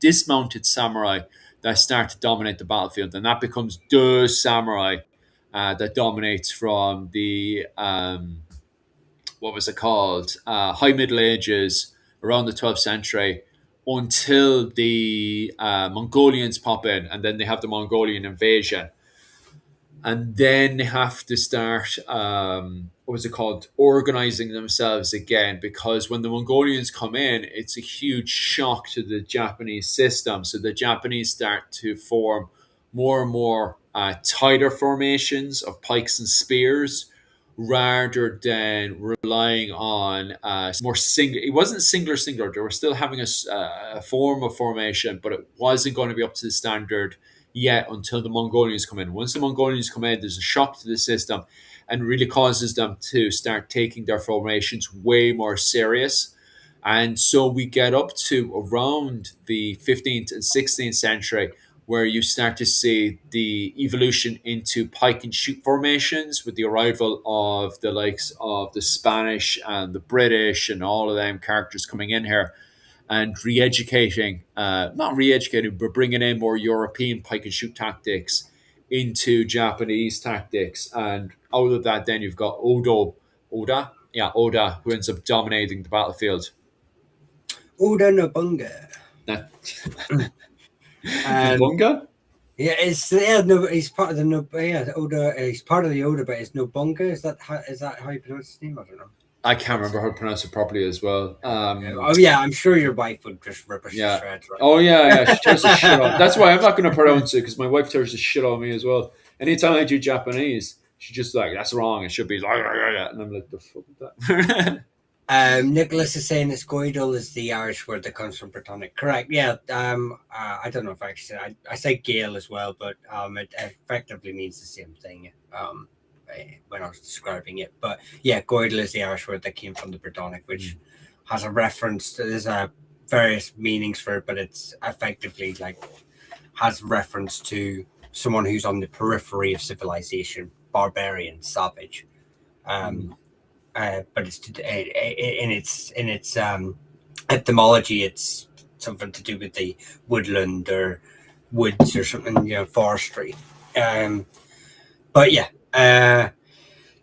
Speaker 1: dismounted samurai that start to dominate the battlefield, and that becomes the samurai that dominates from the what was it called High Middle Ages around the 12th century until the Mongolians pop in, and then they have the Mongolian invasion, and then they have to start what was it called, organizing themselves again, because when the Mongolians come in, it's a huge shock to the Japanese system. So the Japanese start to form more and more tighter formations of pikes and spears rather than relying on more single. It wasn't singular. They were still having a form of formation, but it wasn't going to be up to the standard yet until the Mongolians come in. Once the Mongolians come in, there's a shock to the system and really causes them to start taking their formations way more serious. And so we get up to around the 15th and 16th century where you start to see the evolution into pike and shoot formations with the arrival of the likes of the Spanish and the British and all of them characters coming in here and re-educating, not re-educating, but bringing in more European pike and shoot tactics into Japanese tactics. And out of that, then you've got Oda, who ends up dominating the battlefield.
Speaker 2: Oda Nobunaga.
Speaker 1: That
Speaker 2: Um,
Speaker 1: Nabunga?
Speaker 2: yeah, it's yeah, no, he's part of the no, yeah, Oda. He's part of the Oda, but it's Nobunga. Is that how you pronounce his name? I don't know.
Speaker 1: I can't
Speaker 2: That's
Speaker 1: remember how to pronounce it properly as well.
Speaker 2: oh yeah, I'm sure your wife would just rip us to
Speaker 1: Yeah.
Speaker 2: shreds right
Speaker 1: Oh yeah, yeah.
Speaker 2: now.
Speaker 1: She tears the shit on. That's why I'm not going to pronounce it because my wife tears the shit on me as well. Anytime I do Japanese, she just like that's wrong. It should be like, and I'm like the fuck is that?
Speaker 2: Nicholas is saying it's Goidel is the Irish word that comes from Britannic. Correct. Yeah. I don't know if I actually I say Gael as well, but it effectively means the same thing. When I was describing it, but yeah, Goidel is the Irish word that came from the Britannic, which has a reference. There's various meanings for it, but it's effectively like has reference to someone who's on the periphery of civilization, barbarian, savage. But it's in its etymology, it's something to do with the woodland or woods or something, forestry. But yeah,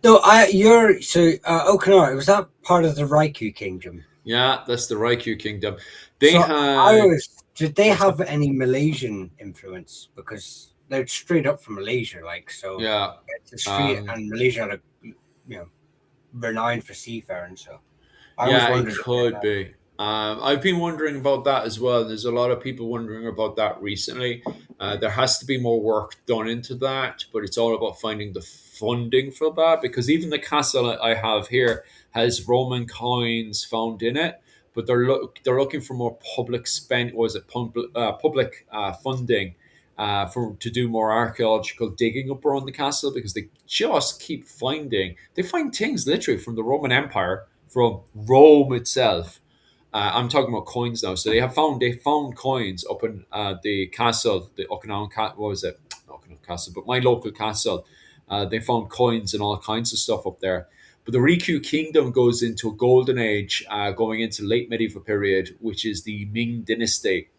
Speaker 2: No, you're so Okinawa. Was that part of the Raikou Kingdom?
Speaker 1: Yeah, that's the Raikou Kingdom. They
Speaker 2: So I
Speaker 1: had
Speaker 2: was. Did they
Speaker 1: what's that?
Speaker 2: have any Malaysian influence? Because they're straight up from Malaysia, like so.
Speaker 1: Yeah.
Speaker 2: It's a street,
Speaker 1: Um,
Speaker 2: and Malaysia had a, renowned for seafaring. So I always
Speaker 1: Yeah, it
Speaker 2: wondered if they
Speaker 1: could
Speaker 2: had.
Speaker 1: be. I've been wondering about that as well. There's a lot of people wondering about that recently. There has to be more work done into that, but it's all about finding the funding for that because even the castle I have here has Roman coins found in it, but they're looking for more public spend. Was it public funding? For to do more archaeological digging up around the castle because they just keep they find things literally from the Roman Empire, from Rome itself. I'm talking about coins now. So they found coins up in the castle, the Okinawan what was it? Not Okinawan Castle, but my local castle. They found coins and all kinds of stuff up there. But the Rikyu Kingdom goes into a golden age, going into late medieval period, which is the Ming Dynasty.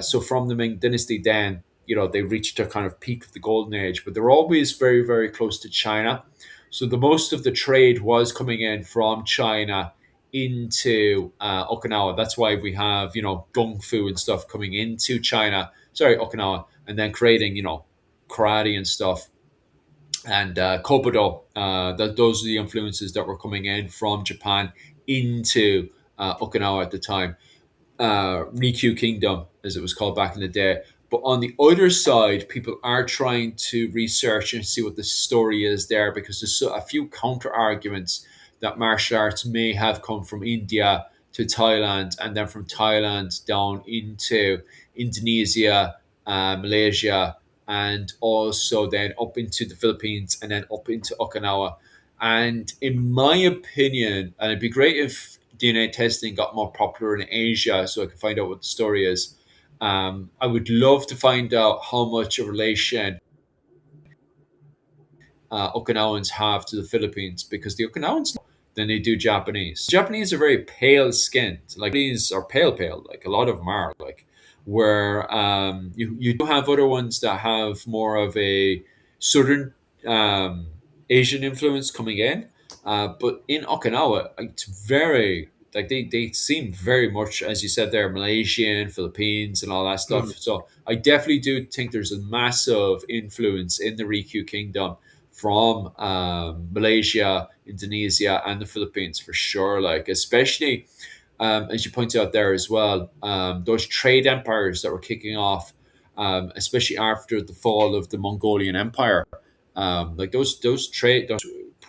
Speaker 1: So from the Ming Dynasty, then they reached a kind of peak of the golden age, but they're always very very close to China. So the most of the trade was coming in from China into Okinawa. That's why we have gung fu and stuff coming into China. Sorry, Okinawa, and then creating karate and stuff and Kobudo. Those are the influences that were coming in from Japan into Okinawa at the time. Rikyu Kingdom, as it was called back in the day. But on the other side, people are trying to research and see what the story is there because there's a few counter arguments that martial arts may have come from India to Thailand and then from Thailand down into Indonesia, Malaysia, and also then up into the Philippines and then up into Okinawa. And in my opinion, and it'd be great if DNA testing got more popular in Asia so I could find out what the story is. I would love to find out how much of a relation Okinawans have to the Philippines because the Okinawans than they do Japanese. Japanese are very pale skinned. Like these are pale, like a lot of them are. Like where you do have other ones that have more of a southern um, Asian influence coming in, but in Okinawa, it's very like they seem very much as you said there Malaysian, Philippines, and all that stuff.
Speaker 2: Hmm.
Speaker 1: So I definitely do think there's a massive influence in the Rikyu Kingdom from Malaysia, Indonesia, and the Philippines for sure. Like especially as you point out there as well, those trade empires that were kicking off, especially after the fall of the Mongolian Empire, like those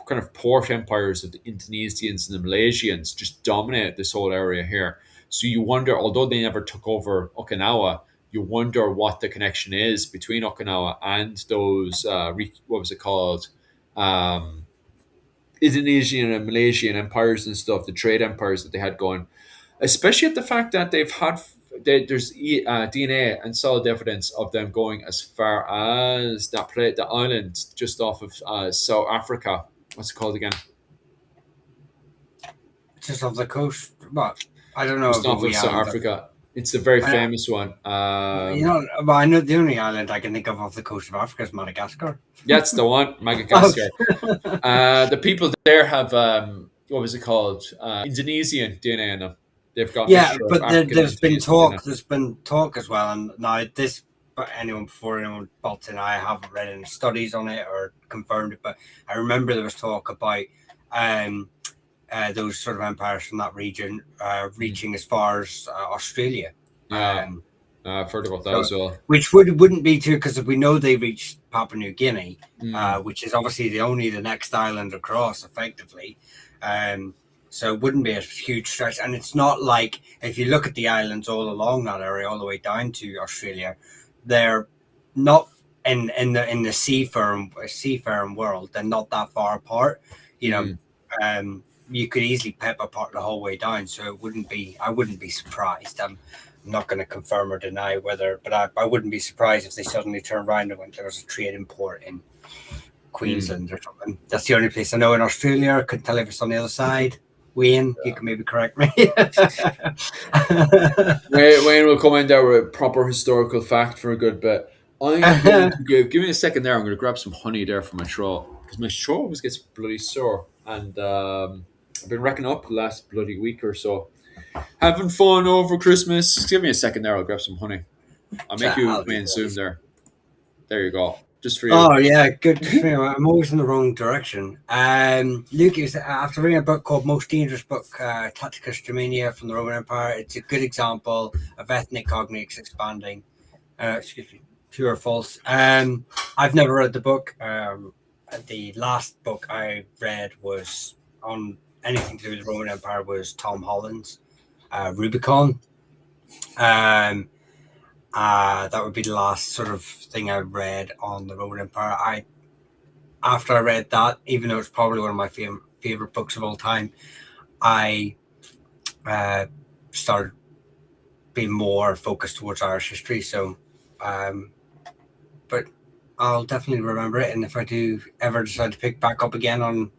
Speaker 1: kind of port empires of the Indonesians and the Malaysians just dominate this whole area here. So you wonder, although they never took over Okinawa, you wonder what the connection is between Okinawa and those what was it called, um, Indonesian and Malaysian empires and stuff, the trade empires that they had going, especially at the fact that there's DNA and solid evidence of them going as far as the island just off of South Africa. What's it called again?
Speaker 2: Just off the coast, but I don't know
Speaker 1: Just
Speaker 2: of a
Speaker 1: off of
Speaker 2: wee
Speaker 1: South
Speaker 2: island.
Speaker 1: Africa. It's a very
Speaker 2: I,
Speaker 1: famous one.
Speaker 2: but I know the only island I can think of off the coast of Africa is Madagascar.
Speaker 1: That's the one,
Speaker 2: Oh,
Speaker 1: Madagascar. The people there have what was it called? Indonesian DNA in them. They've got a
Speaker 2: yeah,
Speaker 1: mixture of
Speaker 2: but
Speaker 1: African and
Speaker 2: there's been
Speaker 1: Indonesian DNA.
Speaker 2: talk. There's been talk as well, and now this. But anyone before anyone Bolt and I haven't read any studies on it or confirmed it, but I remember there was talk about um, those sort of empires from that region
Speaker 1: Mm.
Speaker 2: reaching as far as Australia.
Speaker 1: Yeah,
Speaker 2: Um,
Speaker 1: I've heard about that
Speaker 2: so,
Speaker 1: as well.
Speaker 2: which wouldn't be too because we know they reached Papua New Guinea,
Speaker 1: Mm,
Speaker 2: which is obviously the next island across, effectively. Um, so it wouldn't be a huge stretch, and it's not like if you look at the islands all along that area, all the way down to Australia, they're not in the seafaring world. They're not that far apart. You know,
Speaker 1: mm,
Speaker 2: you could easily pep apart the whole way down. So it wouldn't be. I wouldn't be surprised. I'm not going to confirm or deny whether, but I wouldn't be surprised if they suddenly turned around and went there was a trading port in
Speaker 1: mm.
Speaker 2: Queensland or something. That's the only place I know in Australia. I couldn't tell if it's on the other side. Wayne, you can maybe correct me.
Speaker 1: Wayne will come in there with a proper historical fact for a good bit. I'm going to give me a second there. I'm going to grab some honey there for my throat. because my throat always gets bloody sore, and I've been racking up the last bloody week or so. Having fun over Christmas. Just give me a second there. I'll grab some honey. I'll make you
Speaker 2: I'll be
Speaker 1: main Zoom
Speaker 2: pleased.
Speaker 1: there. There you go. Just for you.
Speaker 2: Oh yeah, good. I'm always in the wrong direction. Luke is after reading a book called "Most Dangerous Book," Tactica Stramania from the Roman Empire. It's a good example of ethnic cognates expanding. Excuse me, true or false? I've never read the book. The last book I read was on anything to do with the Roman Empire was Tom Holland's Rubicon. Um, that would be the last sort of thing I read on the Roman Empire. After I read that, even though it's probably one of my favorite books of all time, I started being more focused towards Irish history. So, but I'll definitely remember it. And if I do ever decide to pick back up again on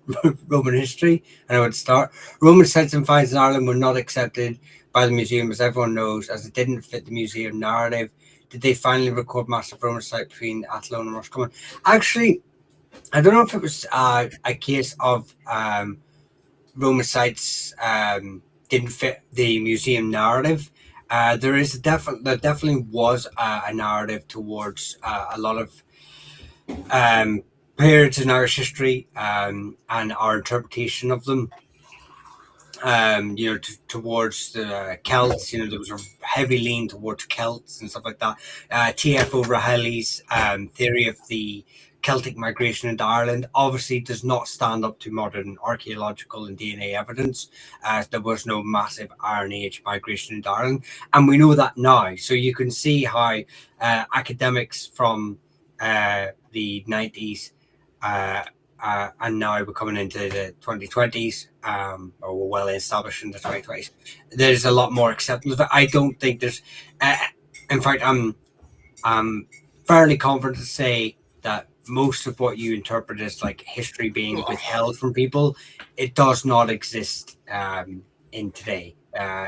Speaker 2: Roman history, and I would start, Roman sites and finds in Ireland were not accepted by the museum, as everyone knows, as it didn't fit the museum narrative. Did they finally record massive Roman site between Athlone and Roscommon? Actually, I don't know if it was a case of Roman sites didn't fit the museum narrative. There definitely was a narrative towards a lot of periods in Irish history and our interpretation of them. Towards the Celts, there was a heavy lean towards Celts and stuff like that. T.F. O'Reilly's theory of the Celtic migration into Ireland obviously does not stand up to modern archaeological and DNA evidence. There was no massive Iron Age migration into Ireland, and we know that now. So you can see how academics from the 90s and now we're coming into the 2020s, or we're well established in the 2020s. There's a lot more acceptance of it. I don't think there's, in fact, I'm fairly confident to say that most of what you interpret as like history being withheld from people, it does not exist in today,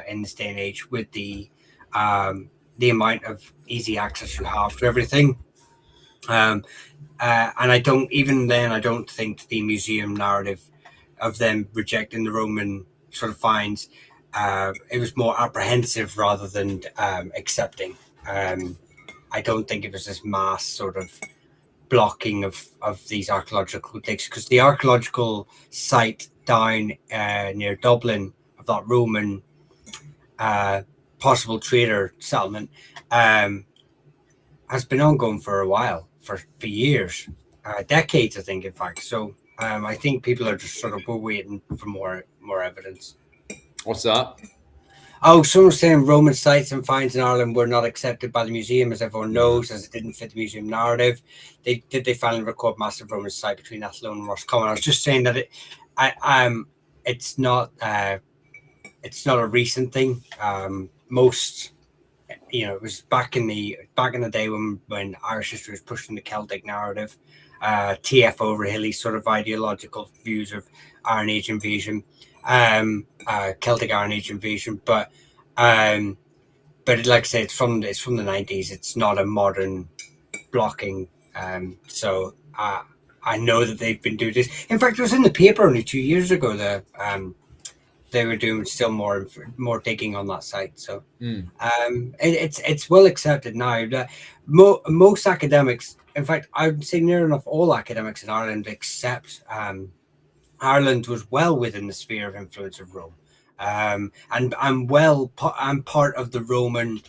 Speaker 2: in this day and age, with the amount of easy access you have to everything. And I don't think the museum narrative of them rejecting the Roman sort of finds, it was more apprehensive rather than accepting. I don't think it was this mass sort of blocking of these archaeological digs, because the archaeological site down near Dublin of that Roman possible trader settlement has been ongoing for a while, for years, decades, I think, in fact. So I think people are just sort of waiting for more evidence.
Speaker 1: What's that?
Speaker 2: Oh, someone's saying Roman sites and finds in Ireland were not accepted by the museum, as everyone knows, as it didn't fit the museum narrative. They finally record massive Roman site between Athlone and Roscommon. I was just saying that it's not a recent thing. Most, it was back in the day when Irish history was pushing the Celtic narrative. T.F. O'Reilly's sort of ideological views of Iron Age invasion, Celtic Iron Age invasion, but like I say, it's from the 90s. It's not a modern blocking. So I know that they've been doing this. In fact, it was in the paper only 2 years ago that they were doing still more digging on that site. So it's well accepted now. Most academics, in fact, I would say near enough all academics in Ireland accept Ireland was well within the sphere of influence of Rome, and I'm part of the Roman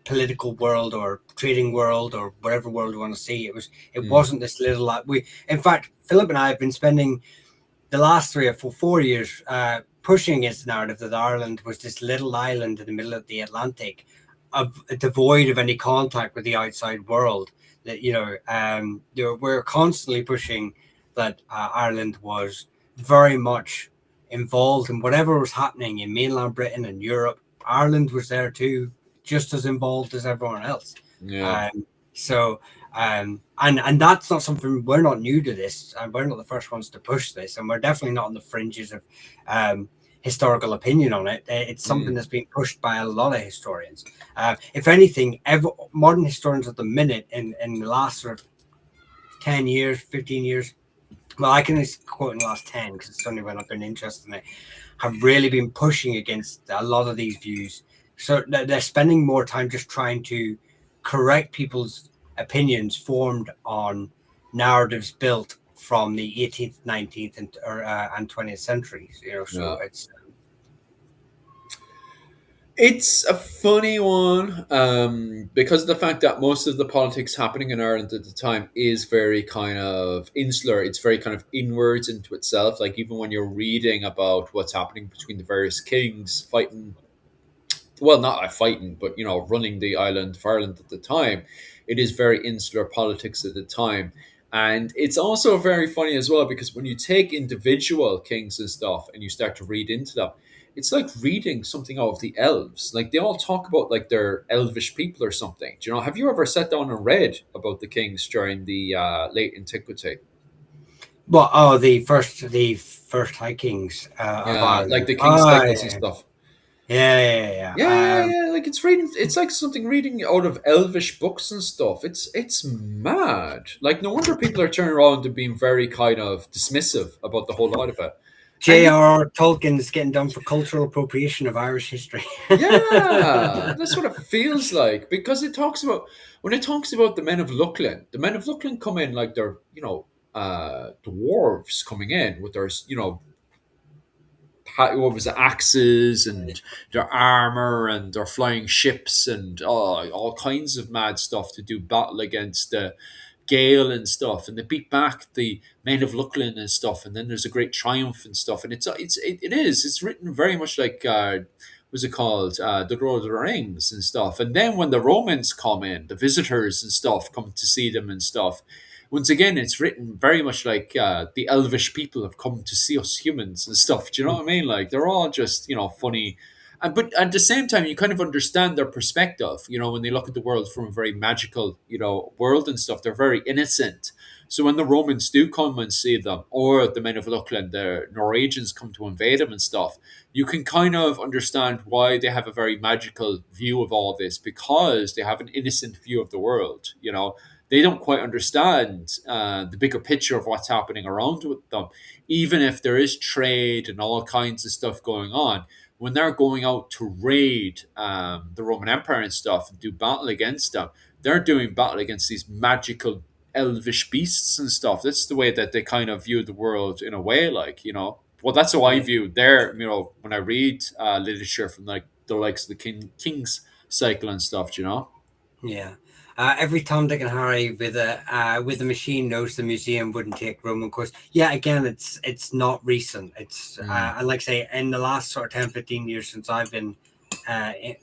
Speaker 2: political world or trading world or whatever world you want to see. It wasn't this little. In fact, Philip and I have been spending the last 3 or 4 years pushing against the narrative that Ireland was this little island in the middle of the Atlantic, devoid of any contact with the outside world. That we're constantly pushing that Ireland was very much involved in whatever was happening in mainland Britain and Europe. Ireland was there too, just as involved as everyone else.
Speaker 1: Yeah.
Speaker 2: And that's not something, we're not new to this, and we're not the first ones to push this, and we're definitely not on the fringes of historical opinion on it. It's something that's being pushed by a lot of historians. If anything, modern historians at the minute in the last sort of 10 years, 15 years, well, I can only quote in the last 10 because it's only when I've been interested in it, have really been pushing against a lot of these views. So they're spending more time just trying to correct people's opinions formed on narratives built from the 18th, 19th, and 20th centuries. So
Speaker 1: Yeah. It's a funny one because of the fact that most of the politics happening in Ireland at the time is very kind of insular. It's very kind of inwards into itself. Like even when you're reading about what's happening between the various kings fighting, well, not fighting, but running the island of Ireland at the time, it is very insular politics at the time. And it's also very funny as well because when you take individual kings and stuff and you start to read into them, it's like reading something out of the elves. Like they all talk about like they're elvish people or something. Do you know? Have you ever sat down and read about the kings during the late antiquity?
Speaker 2: Well, the first High Kings of
Speaker 1: Yeah, like
Speaker 2: Ireland.
Speaker 1: the king
Speaker 2: Oh,
Speaker 1: cycles and
Speaker 2: yeah,
Speaker 1: stuff.
Speaker 2: yeah, yeah,
Speaker 1: Yeah, yeah,
Speaker 2: yeah.
Speaker 1: yeah. Like it's reading. It's like something reading out of elvish books and stuff. It's mad. Like no wonder people are turning around and being very kind of dismissive about the whole lot of it. And
Speaker 2: J.R.R. Tolkien's getting done for cultural appropriation of Irish history.
Speaker 1: yeah, that's what it feels like because it talks about when it talks about the men of Luckland. The men of Luckland come in like they're dwarves coming in with their what was it, axes and their armor and their flying ships and all kinds of mad stuff to do battle against Gale and stuff, and they beat back the men of Luckland and stuff, and then there's a great triumph and stuff, and it's written very much like what's it called, the Lord of the Rings and stuff, and then when the Romans come in, the visitors and stuff come to see them and stuff. Once again, it's written very much like the elvish people have come to see us humans and stuff. Do you know what I mean? Like they're all just funny, but at the same time, you kind of understand their perspective. When they look at the world from a very magical world and stuff, they're very innocent. So when the Romans do come and see them, or the men of Luckland, the Norwegians come to invade them and stuff, you can kind of understand why they have a very magical view of all this because they have an innocent view of the world. They don't quite understand the bigger picture of what's happening around with them. Even if there is trade and all kinds of stuff going on, when they're going out to raid the Roman Empire and stuff and do battle against them, they're doing battle against these magical elvish beasts and stuff. That's the way that they kind of view the world in a way, like. Well, that's how I
Speaker 2: Yeah,
Speaker 1: view their, when I read literature from like the likes of the King's cycle and stuff.
Speaker 2: yeah. Every Tom, Dick, and Harry with a machine knows the museum wouldn't take Roman course. Yeah, again, it's not recent. It's
Speaker 1: Mm,
Speaker 2: I like say in the last sort of 10, 15 years since I've been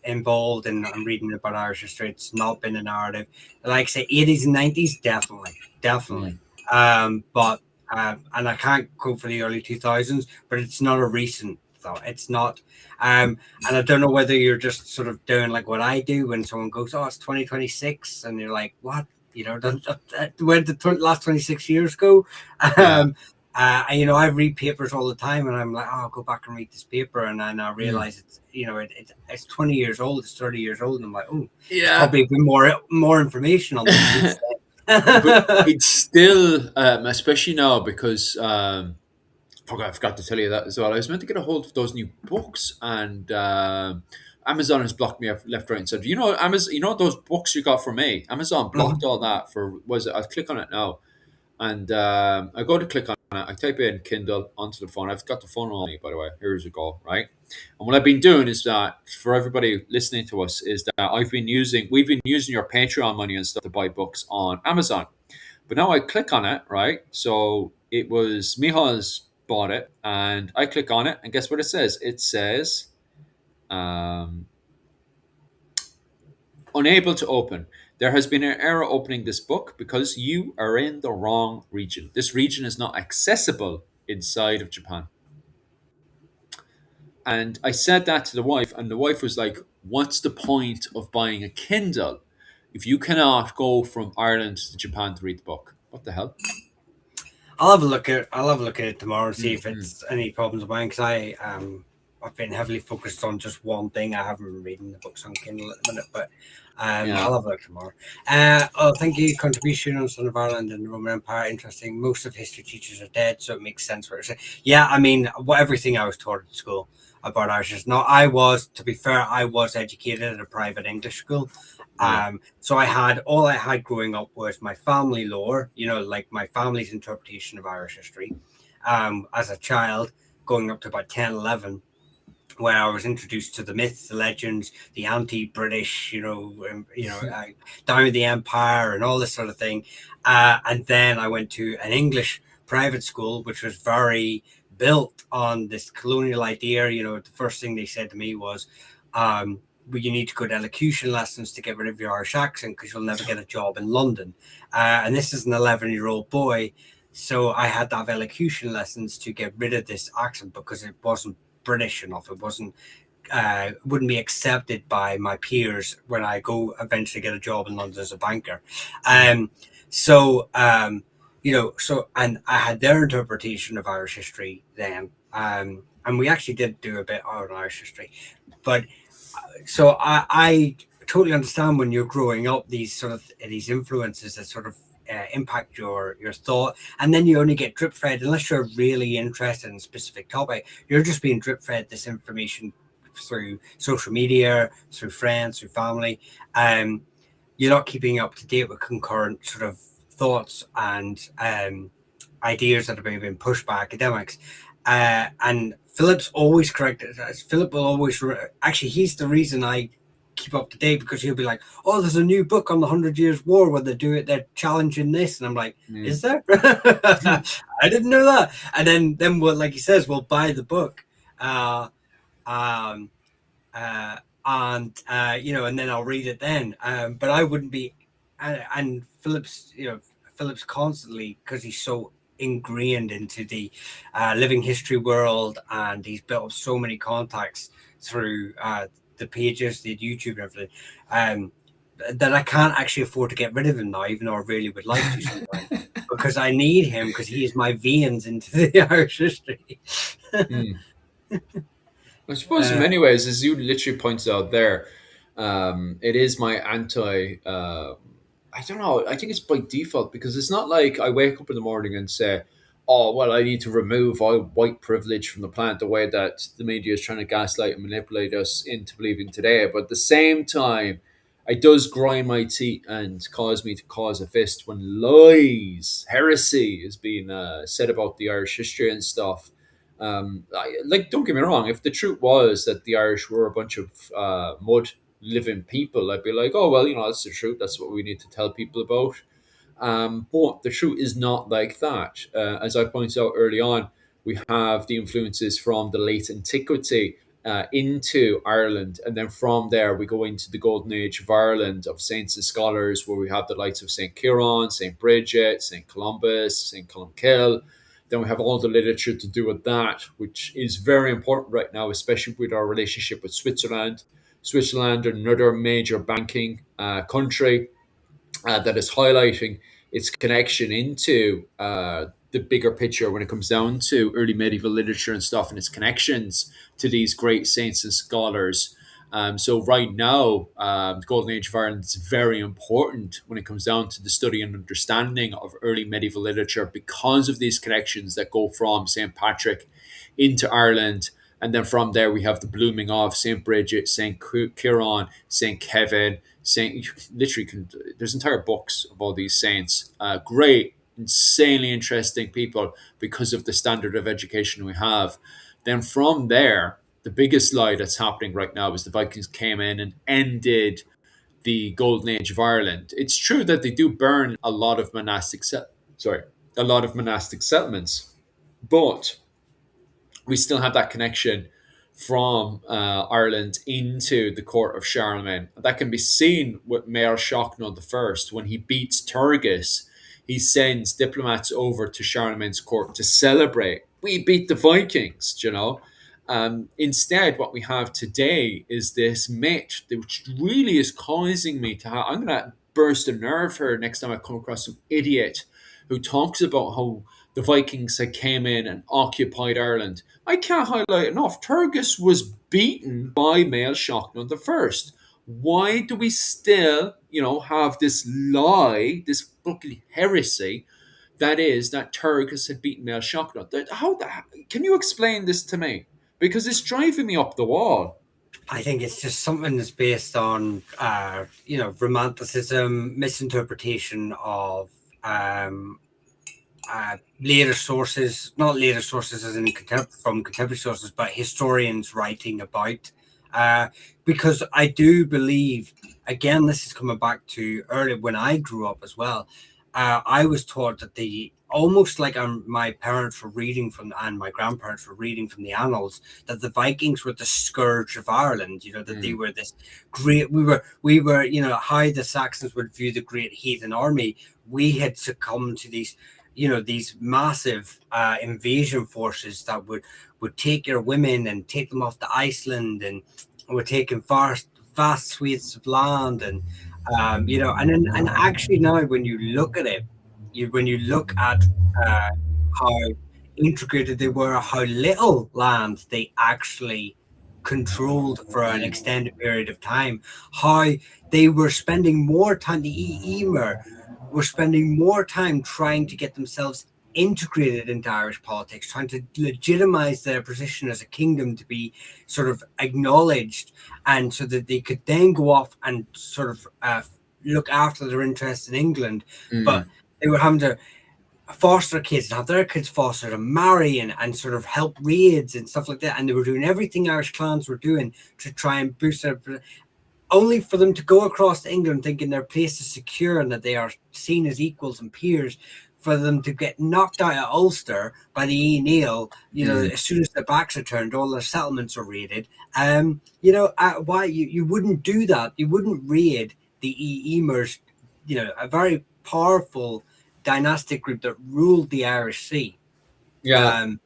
Speaker 2: involved in I'm reading about Irish history. It's not been a narrative. Like say 80s and 90s, definitely, definitely.
Speaker 1: mm,
Speaker 2: But and I can't go for the early 2000s, but it's not a recent thought. It's not. And I don't know whether you're just sort of doing like what I do when someone goes, "Oh, it's 2026," and you're like, "What?" Where did the last 26 years go?
Speaker 1: yeah.
Speaker 2: Um, I read papers all the time, and I'm like, "Oh, I'll go back and read this paper," and then I
Speaker 1: Mm.
Speaker 2: realize it's 20 years old, it's 30 years old, and I'm like, "Oh, there's
Speaker 1: Yeah,
Speaker 2: probably been more information on this since
Speaker 1: but
Speaker 2: then."
Speaker 1: it's still, especially now because I forgot to tell you that as well. I was meant to get a hold of those new books, and Amazon has blocked me left, right, and center. Amazon. Those books you got from me. Amazon blocked
Speaker 2: Mhm.
Speaker 1: all that for. Was it? I'll click on it now, and I go to click on it. I type in Kindle onto the phone. I've got the phone on me, by the way. Here's a go, right? And what I've been doing is that for everybody listening to us is that we've been using your Patreon money and stuff to buy books on Amazon. But now I click on it, right? So it was Mihal's bought it, and I click on it, and guess what it says? It says um, unable to open. There has been an error opening this book because you are in the wrong region. This region is not accessible inside of Japan. And I said that to the wife, and the wife was like, "What's the point of buying a Kindle if you cannot go from Ireland to Japan to read the book? What the hell?"
Speaker 2: I'll have a look at it tomorrow and see if
Speaker 1: Mm-hmm.
Speaker 2: it's any problems of mine because I I've been heavily focused on just one thing. I haven't been reading the books on Kindle at the minute, but
Speaker 1: Yeah,
Speaker 2: I'll have a look tomorrow. Oh, thank you. Contribution on Son of Ireland and the Roman Empire. Interesting. Most of history teachers are dead, so it makes sense what you're saying. Yeah, I mean, everything I was taught at school about Irish is not. I was, to be fair, I was educated at a private English school.
Speaker 1: yeah,
Speaker 2: So I had all I had growing up was my family lore, like my family's interpretation of Irish history. As a child, going up to about 10, 11, where I was introduced to the myths, the legends, the anti-British, down with the empire and all this sort of thing. And then I went to an English private school, which was very built on this colonial idea. The first thing they said to me was, well, you need to go to elocution lessons to get rid of your Irish accent because you'll never get a job in London. And this is an 11-year-old boy. So I had to have elocution lessons to get rid of this accent because it wasn't British enough. It wouldn't be accepted by my peers when I go eventually get a job in London as a banker.
Speaker 1: mm,
Speaker 2: Um, so and I had their interpretation of Irish history then. And we actually did do a bit on Irish history, but so I totally understand when you're growing up these influences that sort of impact your thought, and then you only get drip fed unless you're really interested in a specific topic. You're just being drip fed this information through social media, through friends, through family. Um, you're not keeping up to date with concurrent sort of thoughts and ideas that are being pushed by academics. And Philip's always corrected. Philip will always actually. He's the reason I keep up to date because he'll be like, "Oh, there's a new book on the Hundred Years' War where they're challenging this," and I'm like,
Speaker 1: mm.
Speaker 2: "Is there? I didn't know that." And then what, like he says, we'll buy the book. Uh, um, and then I'll read it then. But I wouldn't be, and Philip's constantly because he's so ingrained into the living history world, and he's built up so many contacts through the pages, the YouTube, and everything. That I can't actually afford to get rid of him now, even though I really would like to sometimes. Because I need him because he is my veins into the Irish history.
Speaker 1: Mm. I suppose in
Speaker 2: uh,
Speaker 1: many ways, as you literally pointed out there, it is my anti. I don't know. I think it's by default because it's not like I wake up in the morning and say, "Oh, well, I need to remove all white privilege from the planet," the way that the media is trying to gaslight and manipulate us into believing today. But at the same time, it does grind my teeth and cause me to cause a fist when lies, heresy is being said about the Irish history and stuff. Don't get me wrong. If the truth was that the Irish were a bunch of mud living people, I'd be like, oh well, that's the truth. That's what we need to tell people about. But the truth is not like that. As I pointed out early on, we have the influences from the late antiquity into Ireland, and then from there we go into the golden age of Ireland of saints and scholars, where we have the likes of Saint Kieran, Saint Bridget, Saint Columbus, Saint Columkill. Then we have all the literature to do with that, which is very important right now, especially with our relationship with Switzerland. Switzerland, another major banking country that is highlighting its connection into the bigger picture when it comes down to early medieval literature and stuff and its connections to these great saints and scholars. So right now, the Golden Age of Ireland is very important when it comes down to the study and understanding of early medieval literature because of these connections that go from St. Patrick into Ireland. And then from there, we have the blooming of St. Bridget, St. Kieran, St. Kevin, Saint. Literally, there's entire books of all these saints. Great, insanely interesting people because of the standard of education we have. Then from there, the biggest lie that's happening right now is the Vikings came in and ended the golden age of Ireland. It's true that they do burn a lot of a lot of monastic settlements, but we still have that connection from Ireland into the court of Charlemagne. That can be seen with Mayor Shocknall I when he beats Turgis. He sends diplomats over to Charlemagne's court to celebrate. We beat the Vikings, you know. Instead, what we have today is this myth, which really is causing me to I'm going to burst a nerve here next time I come across some idiot who talks about how the Vikings that came in and occupied Ireland. I can't highlight enough. Turgis was beaten by Mael Shocknut the First. Why do we still, have this lie, this fucking heresy that is that Turgis had beaten Mael Shocknut? Can you explain this to me? Because it's driving me up the wall.
Speaker 2: I think it's just something that's based on, romanticism, misinterpretation of um, later sources, not later sources as in from contemporary sources, but historians writing about. Uh, because I do believe, again, this is coming back to earlier when I grew up as well. I was taught that the almost like my parents were reading from, and my grandparents were reading from the annals, that the Vikings were the scourge of Ireland. That they
Speaker 1: Mm,
Speaker 2: were this great. We were. How the Saxons would view the great heathen army. We had succumbed to these massive invasion forces that would take your women and take them off to Iceland, and were taking vast swaths of land, and actually now when you look at it, when you look at uh, how integrated they were, how little land they actually controlled for an
Speaker 1: mm,
Speaker 2: extended period of time, how they were spending more time, the Emer were spending more time trying to get themselves integrated into Irish politics, trying to legitimize their position as a kingdom to be sort of acknowledged, and so that they could then go off and sort of look after their interests in England. But
Speaker 1: mm.
Speaker 2: they were having to foster kids and have their kids fostered and marry and sort of help raids and stuff like that. And they were doing everything Irish clans were doing to try and boost their, only for them to go across to England thinking their place is secure and that they are seen as equals and peers, for them to get knocked out of Ulster by the Neil,
Speaker 1: Mm.
Speaker 2: as soon as their backs are turned, all their settlements are raided. Why you wouldn't do that? You wouldn't raid the Emers, a very powerful dynastic group that ruled the Irish Sea.
Speaker 1: Yeah.
Speaker 2: Um,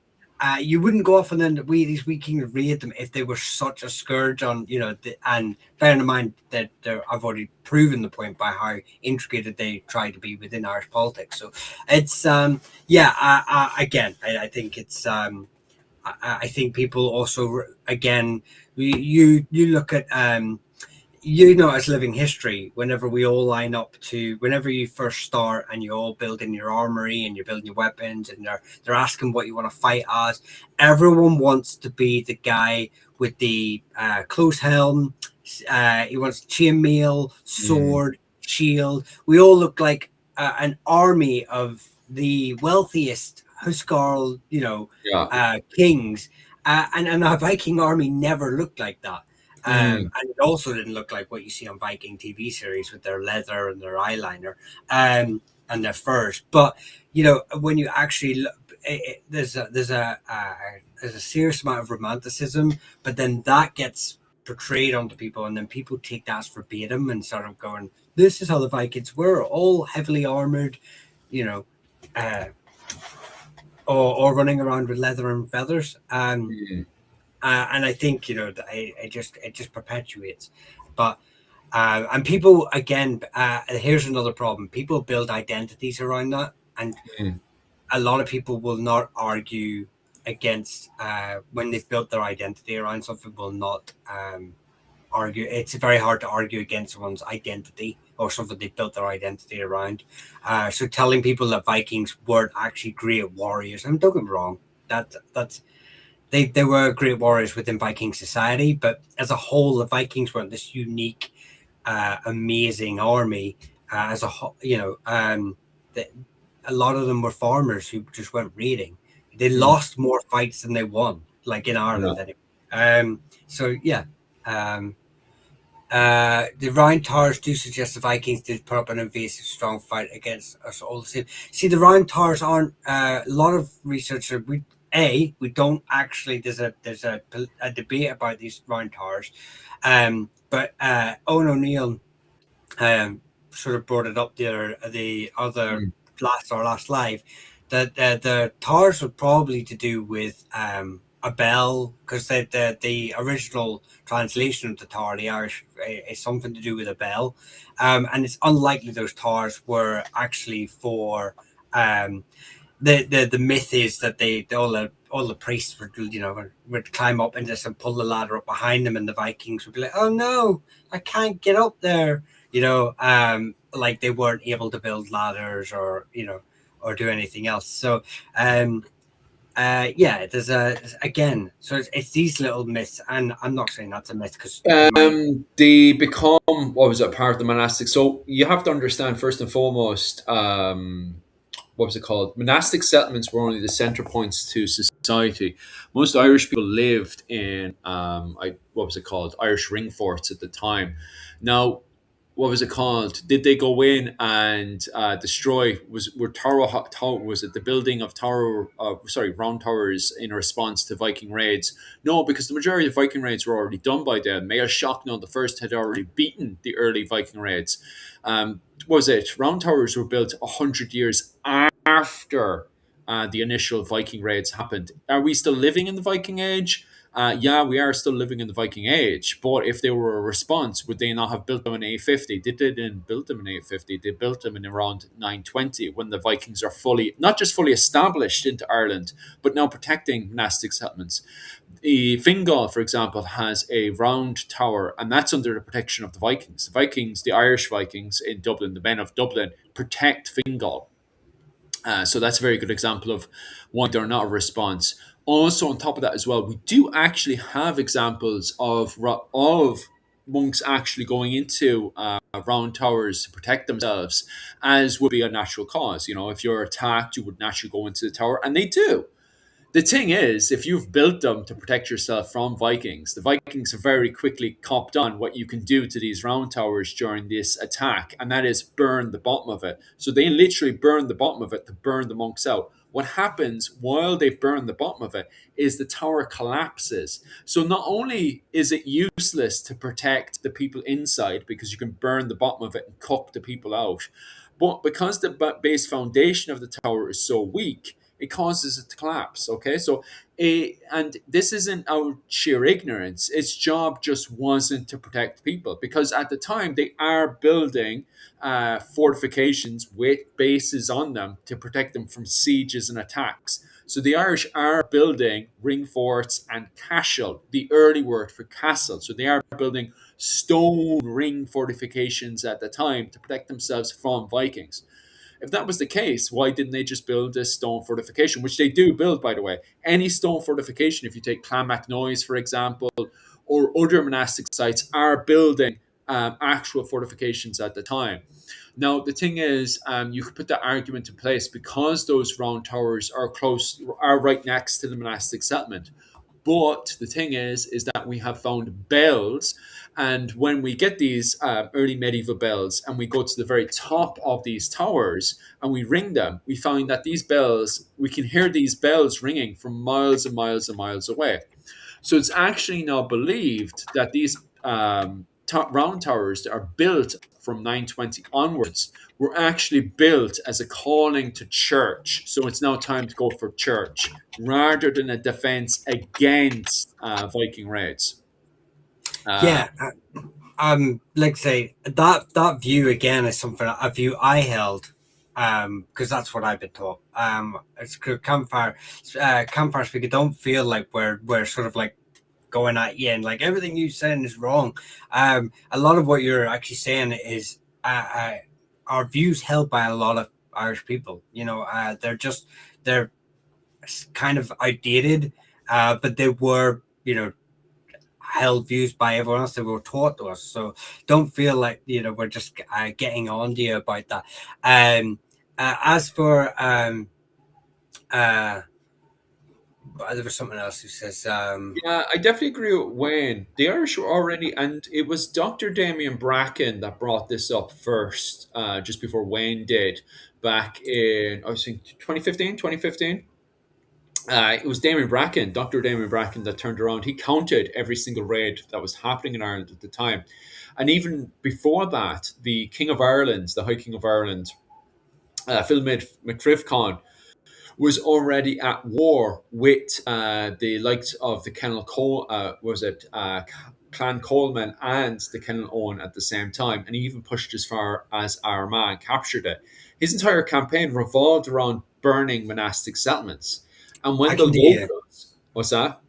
Speaker 2: you wouldn't go off and then these wee kings raid them if they were such a scourge on, and bearing in mind that I've already proven the point by how integrated they try to be within Irish politics. So it's, again, I think it's, I think people also, again, you look at, as living history, whenever we all line up to, whenever you first start and you all build in your armory and you're building your weapons, and they're asking what you want to fight as, everyone wants to be the guy with the close helm. He wants chainmail,
Speaker 1: Mm.
Speaker 2: sword, shield. We all look like an army of the wealthiest Huscarl,
Speaker 1: Yeah.
Speaker 2: kings, and a Viking army never looked like that.
Speaker 1: Mm.
Speaker 2: And it also didn't look like what you see on Viking TV series with their leather and their eyeliner, and their furs. But when you actually look, there's a serious amount of romanticism, but then that gets portrayed onto people, and then people take that as verbatim and sort of going, "This is how the Vikings were, all heavily armored," you know, uh, or running around with leather and feathers.
Speaker 1: Mm.
Speaker 2: And I think it just perpetuates. But and people, again, here's another problem: people build identities around that, and
Speaker 1: Mm.
Speaker 2: a lot of people will not argue against, when they've built their identity around something. Will not argue. It's very hard to argue against someone's identity or something they built their identity around. So telling people that Vikings weren't actually great warriors, and don't get me wrong, that's they were great warriors within Viking society, but as a whole, the Vikings weren't this unique, amazing army. As a whole, a lot of them were farmers who just went raiding. They
Speaker 1: Mm.
Speaker 2: lost more fights than they won, like in
Speaker 1: Yeah.
Speaker 2: Ireland anyway. So yeah, um, the Round Towers do suggest the Vikings did put up an invasive, strong fight against us all the same. See, the Round Towers aren't, a lot of researchers. We don't actually. There's a debate about these Round Towers, but Owen O'Neill sort of brought it up the other
Speaker 1: Mm.
Speaker 2: last live, that the towers were probably to do with a bell, because the original translation of the tower, the Irish, is something to do with a bell, and it's unlikely those towers were actually for. Um, the myth is that all the priests would, would climb up and just and pull the ladder up behind them, and the Vikings would be like, "Oh no, I can't get up there," like they weren't able to build ladders or or do anything else. So um, yeah, there's a again, so it's these little myths, and I'm not saying that's a myth because you might.
Speaker 1: They become, what was it, part of the monastic. So you have to understand first and foremost, what was it called? Monastic settlements were only the center points to society. Most Irish people lived in, what was it called? Irish ring forts at the time. Now, what was it called? Did they go in and destroy? Were tower, was it the building of tower? Sorry, round towers in response to Viking raids? No, because the majority of Viking raids were already done by then. Mayor Shocknell the first had already beaten the early Viking raids. What was it? Round towers were built 100 years after the initial Viking raids happened. Are we still living in the Viking age? Yeah, we are still living in the Viking age, but if they were a response, would they not have built them in 850? They didn't build them in 850. They built them in around 920 when the Vikings are fully, not just fully established into Ireland, but now protecting monastic settlements. The Fingal, for example, has a round tower, and that's under the protection of the Vikings. The Vikings, the Irish Vikings in Dublin, the men of Dublin, protect Fingal. So that's a very good example of why they're not a response. Also, on top of that as well, we do actually have examples of monks actually going into round towers to protect themselves, as would be a natural cause. You know, if you're attacked, you would naturally go into the tower, and they do. The thing is, if you've built them to protect yourself from Vikings, the Vikings have very quickly copped on what you can do to these round towers during this attack, and that is burn the bottom of it. So they literally burn the bottom of it to burn the monks out. What happens while they burn the bottom of it is the tower collapses. So not only is it useless to protect the people inside because you can burn the bottom of it and cook the people out, but because the base foundation of the tower is so weak, it causes it to collapse. Okay, so and this isn't out sheer ignorance. Its job just wasn't to protect people because at the time they are building fortifications with bases on them to protect them from sieges and attacks. So the Irish are building ring forts and cashel, the early word for castle. So they are building stone ring fortifications at the time to protect themselves from Vikings. If that was the case, why didn't they just build a stone fortification, which they do build, by the way? Any stone fortification, if you take Clonmacnoise, for example, or other monastic sites, are building actual fortifications at the time. Now, the thing is, you could put that argument in place because those round towers are right next to the monastic settlement. But the thing is that we have found bells, and when we get these early medieval bells, and we go to the very top of these towers and we ring them, we find that these bells, we can hear these bells ringing from miles and miles and miles away. So it's actually now believed that these round towers that are built from 920 onwards were actually built as a calling to church. So it's now time to go for church rather than a defense against Viking raids. Uh,
Speaker 2: Yeah, like I say, that view again is something a view I held, because that's what I've been taught. It's campfire speaker. Don't feel like we're sort of like going at you and like everything you're saying is wrong. A lot of what you're actually saying is our views held by a lot of Irish people. They're kind of outdated, but they were held views by everyone else that were taught to us. So don't feel like we're just getting on to you about that. As for uh, there was something else who says
Speaker 1: yeah, I definitely agree with Wayne. The Irish were already, and it was Dr. Damien Bracken that brought this up first, just before Wayne did, back in, I was thinking 2015, 2015. It was Damien Bracken, Dr. Damien Bracken, that turned around. He counted every single raid that was happening in Ireland at the time. And even before that, the King of Ireland, the High King of Ireland, Phil McCrivcon, was already at war with the likes of the Clan Coleman and the Kennel Owen at the same time. And he even pushed as far as Armagh and captured it. His entire campaign revolved around burning monastic settlements. And
Speaker 2: I
Speaker 1: when the
Speaker 2: can do you.
Speaker 1: locals, what's that?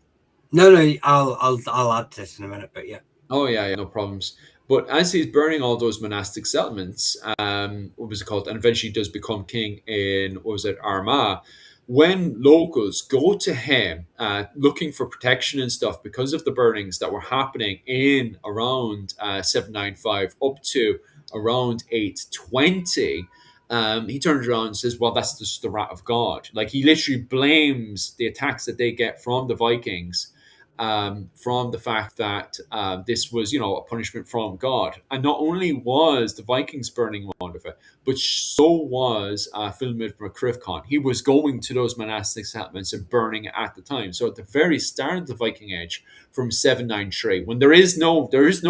Speaker 2: No, no, I'll add to this in a minute, but yeah.
Speaker 1: Oh yeah, yeah, no problems. But as he's burning all those monastic settlements, what was it called? And eventually does become king in what was it, Armagh. When locals go to him looking for protection and stuff because of the burnings that were happening in around 795 up to around 820, he turns around and says, "Well, that's just the wrath of God." Like he literally blames the attacks that they get from the Vikings from the fact that this was, a punishment from God. And not only was the Vikings burning one of it, but so was Philmid MacCrivcon. He was going to those monastic settlements and burning it at the time. So at the very start of the Viking Age, from 793, when there is no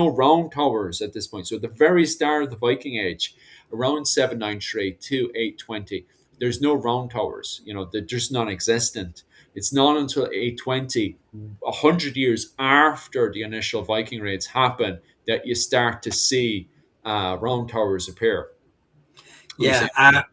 Speaker 1: round towers at this point. So at the very start of the Viking Age, around 793 to 820, there's no round towers. They're just non-existent. It's not until 820, 100 years after the initial Viking raids happen, that you start to see round towers appear. What were you
Speaker 2: Yeah,
Speaker 1: saying?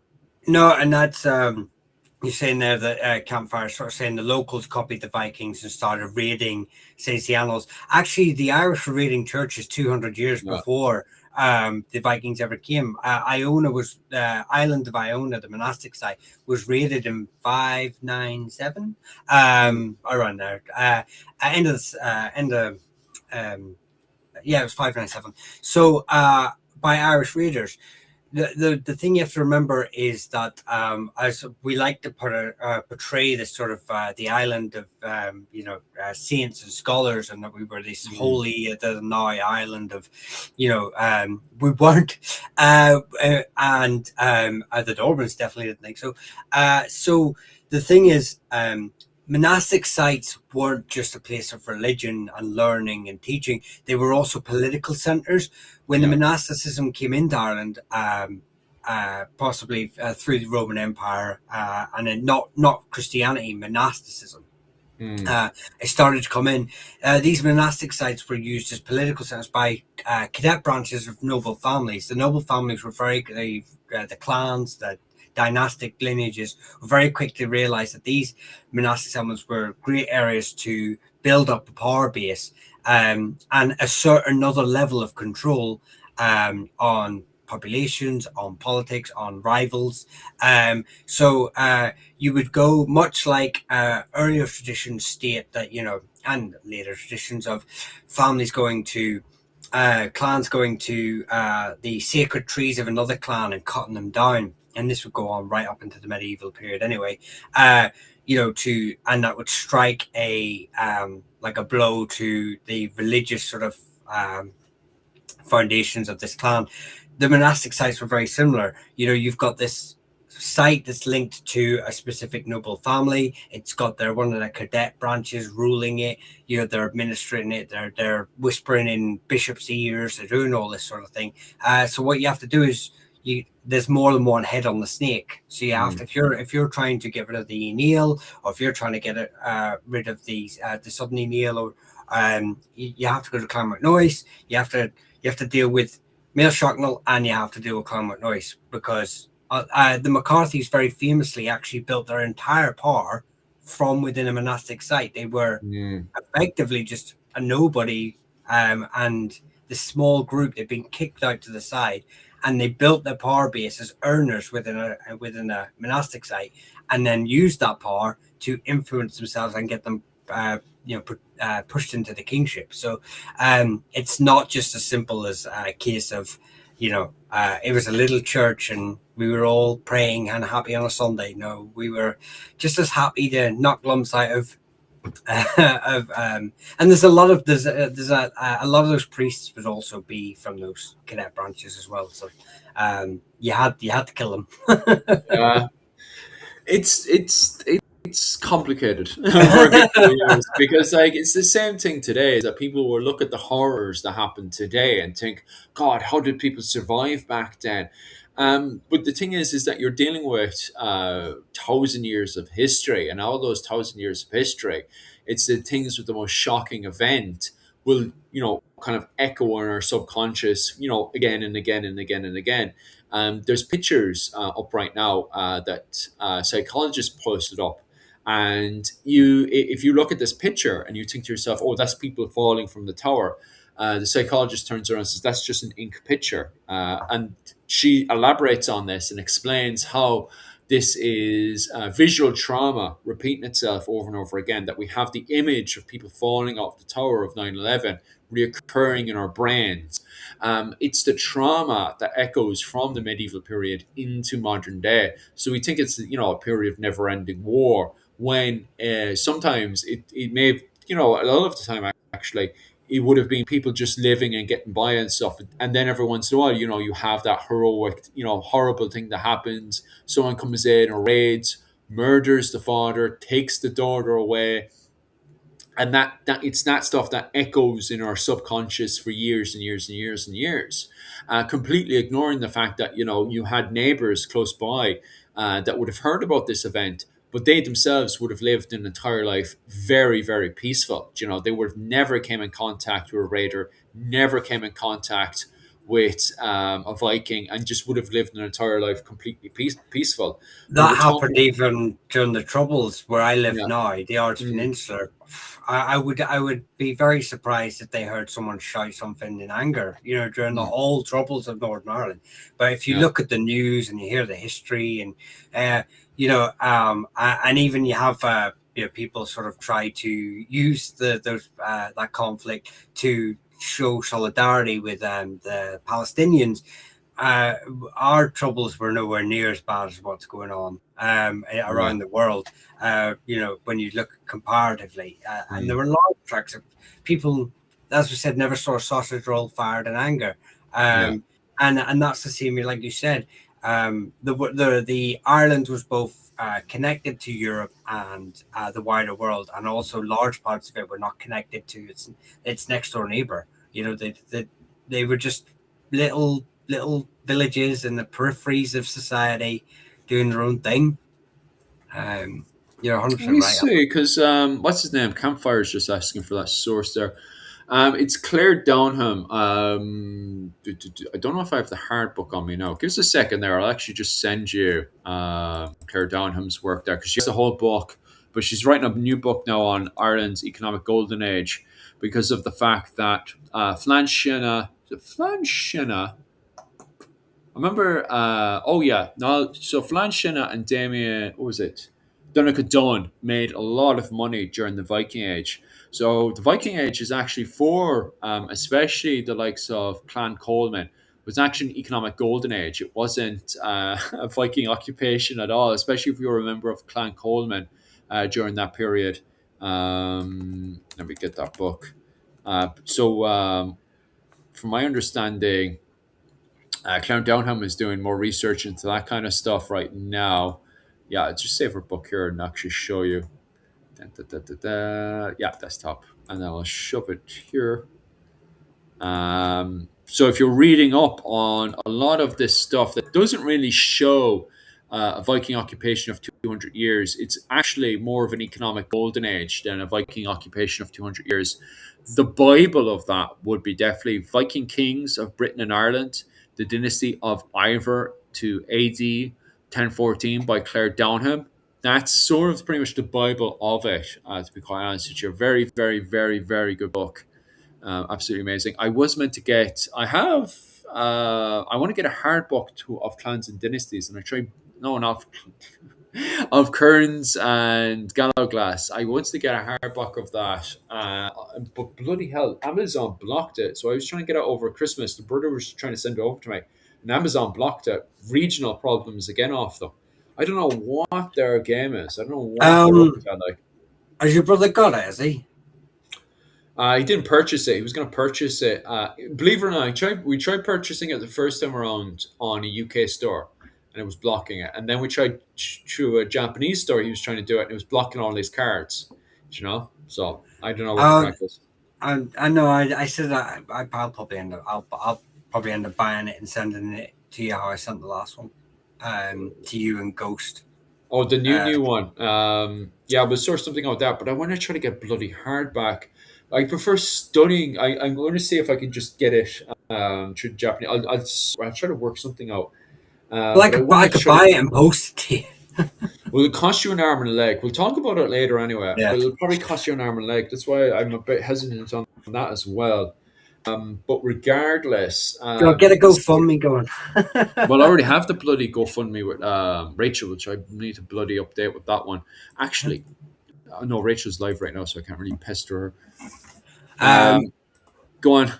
Speaker 2: no, and that's you're saying there that Campfire sort of saying the locals copied the Vikings and started raiding, says the annals. Actually, the Irish were raiding churches 200 years
Speaker 1: Yeah.
Speaker 2: before the Vikings ever came. Iona was island of Iona, the monastic site, was raided in 597,
Speaker 1: Mm.
Speaker 2: around there. End of yeah, it was 597. So by Irish raiders. The thing you have to remember is that as we like to portray this sort of the island of saints and scholars, and that we were this
Speaker 1: Mm.
Speaker 2: holy the now island of we weren't and the Dorbans definitely didn't think so. So the thing is, monastic sites weren't just a place of religion and learning and teaching, they were also political centers. When the
Speaker 1: Yeah.
Speaker 2: monasticism came into Ireland, possibly through the Roman Empire, and then not Christianity, monasticism.
Speaker 1: Mm.
Speaker 2: Uh, it started to come in. These monastic sites were used as political centers by cadet branches of noble families. The noble families were the clans, the dynastic lineages were very quick to realize that these monastic settlements were great areas to build up a power base and assert another level of control on populations, on politics, on rivals. So you would go much like earlier traditions state that, and later traditions of families going to clans going to the sacred trees of another clan and cutting them down. And this would go on right up into the medieval period anyway. And that would strike a like a blow to the religious sort of foundations of this clan. The monastic sites were very similar. You've got this site that's linked to a specific noble family. It's got one of the cadet branches ruling it. They're administering it. They're whispering in bishops' ears. They're doing all this sort of thing. So what you have to do is there's more than one head on the snake. So you have
Speaker 1: Mm.
Speaker 2: to, if you're trying to get rid of the Neil, or if you're trying to get rid of the sudden Neil, or you have to go to Clonmacnoise. You have to deal with Mail Shocknell, and you have to deal with Clonmacnoise, because the McCarthys very famously actually built their entire power from within a monastic site. They were
Speaker 1: Mm.
Speaker 2: effectively just a nobody, and this small group, they've been kicked out to the side, and they built their power base as earners within a monastic site, and then used that power to influence themselves and get them pushed into the kingship. So it's not just as simple as a case of it was a little church and we were all praying and happy on a Sunday. No, we were just as happy to knock lumps out of and there's a lot of those priests would also be from those cadet branches as well. So you had to kill them.
Speaker 1: Yeah. It's complicated for a good few years because it's the same thing today, is that people will look at the horrors that happen today and think, God, how did people survive back then? But the thing is that you're dealing with 1,000 years of history, and all those 1,000 years of history, it's the things with the most shocking event will kind of echo in our subconscious, again and again and again and again. There's pictures up right now that psychologists posted up, and if you look at this picture and you think to yourself, "Oh, that's people falling from the tower," the psychologist turns around and says, "That's just an ink picture," and she elaborates on this and explains how this is visual trauma repeating itself over and over again. That we have the image of people falling off the tower of 9/11 reoccurring in our brains. It's the trauma that echoes from the medieval period into modern day. So we think it's a period of never-ending war. When sometimes it may have, a lot of the time actually it would have been people just living and getting by and stuff. And then every once in a while, you have that heroic, horrible thing that happens. Someone comes in or raids, murders the father, takes the daughter away, and that it's that stuff that echoes in our subconscious for years and years and years and years, completely ignoring the fact that you had neighbors close by that would have heard about this event, but they themselves would have lived an entire life very, very peaceful. They would have never came in contact with a raider, never came in contact with a Viking, and just would have lived an entire life completely peaceful. But
Speaker 2: That
Speaker 1: we're
Speaker 2: happened
Speaker 1: talking,
Speaker 2: even during the Troubles where I live
Speaker 1: yeah,
Speaker 2: now, the Ards
Speaker 1: mm,
Speaker 2: Peninsula. I would be very surprised if they heard someone shout something in anger, during the
Speaker 1: mm,
Speaker 2: whole Troubles of Northern Ireland. But if you
Speaker 1: yeah,
Speaker 2: look at the news and you hear the history, and and even you have people sort of try to use that conflict to show solidarity with the Palestinians. uh, our troubles were nowhere near as bad as what's going on
Speaker 1: yeah,
Speaker 2: around the world. When you look comparatively, and there
Speaker 1: mm,
Speaker 2: were large tracts of people, as we said, never saw a sausage roll fired in anger.
Speaker 1: yeah.
Speaker 2: And that's the same, like you said. The Ireland was both connected to Europe and the wider world, and also large parts of it were not connected to its next door neighbor. They were just little villages in the peripheries of society doing their own thing. You're
Speaker 1: Let
Speaker 2: 100%
Speaker 1: me
Speaker 2: right.
Speaker 1: see, because what's his name? Campfire's just asking for that source there. It's Claire Downham. I don't know if I have the hard book on me now. Give us a second there. I'll actually just send you Claire Downham's work there, because she has the whole book, but she's writing a new book now on Ireland's economic golden age because of the fact that Flanshina, I remember. Oh yeah, no. So Flan Shinna and Damien, what was it? Donegal Dunn made a lot of money during the Viking Age. So the Viking Age is actually for, especially the likes of Clan Coleman, was actually an economic golden age. It wasn't a Viking occupation at all, especially if you're a member of Clan Coleman during that period. Let me get that book. From my understanding, Clown Downham is doing more research into that kind of stuff right now. Yeah, I'll just save her book here and actually show you. Yeah, desktop. And then I'll shove it here. So if you're reading up on a lot of this stuff that doesn't really show a Viking occupation of 200 years, it's actually more of an economic golden age than a Viking occupation of 200 years. The Bible of that would be definitely Viking Kings of Britain and Ireland, the dynasty of Ivor to AD 1014 by Claire Downham. That's sort of pretty much the Bible of it, to be quite honest with you. Very, very, very, very good book. Absolutely amazing. I was meant to get. I have. I want to get a hard book of clans and dynasties, and I tried. No, not of Kearns and Gallowglass. I wanted to get a hard book of that, but bloody hell, Amazon blocked it. So I was trying to get it over Christmas. The brother was trying to send it over to me, and Amazon blocked it. Regional problems again off them. I don't know what their game is. I don't know what they're up
Speaker 2: Um,
Speaker 1: to. Like,
Speaker 2: has your brother got it? Has he?
Speaker 1: he didn't purchase it. He was going to purchase it. Believe it or not, we tried purchasing it the first time around on a UK store, and it was blocking it. And then we tried through a Japanese store. He was trying to do it, and it was blocking all his cards. So I don't know what the
Speaker 2: Uh,
Speaker 1: crack is.
Speaker 2: I know. I said I'll probably end up. I'll probably end up buying it and sending it to you how I sent the last one. To you and Ghost.
Speaker 1: Oh, the
Speaker 2: Uh,
Speaker 1: new one. Yeah, we'll sort something out with that. But I want to try to get bloody hardback. I prefer studying. I'm going to see if I can just get it through Japanese. I'll try to work something out.
Speaker 2: Well,
Speaker 1: But I
Speaker 2: I
Speaker 1: wanted to
Speaker 2: could
Speaker 1: try to.
Speaker 2: buy it and post it to you.
Speaker 1: Well, it'll cost you an arm and a leg. We'll talk about it later anyway,
Speaker 2: Yeah.
Speaker 1: but it'll probably cost you an arm and a leg. That's why I'm a bit hesitant on that as well. But regardless,
Speaker 2: So get a
Speaker 1: this sort of,
Speaker 2: GoFundMe going.
Speaker 1: well, I already have the bloody GoFundMe with Rachel, which I need to bloody update with that one. Actually, no, Rachel's live right now, so I can't really pester her.
Speaker 2: um,
Speaker 1: Go on.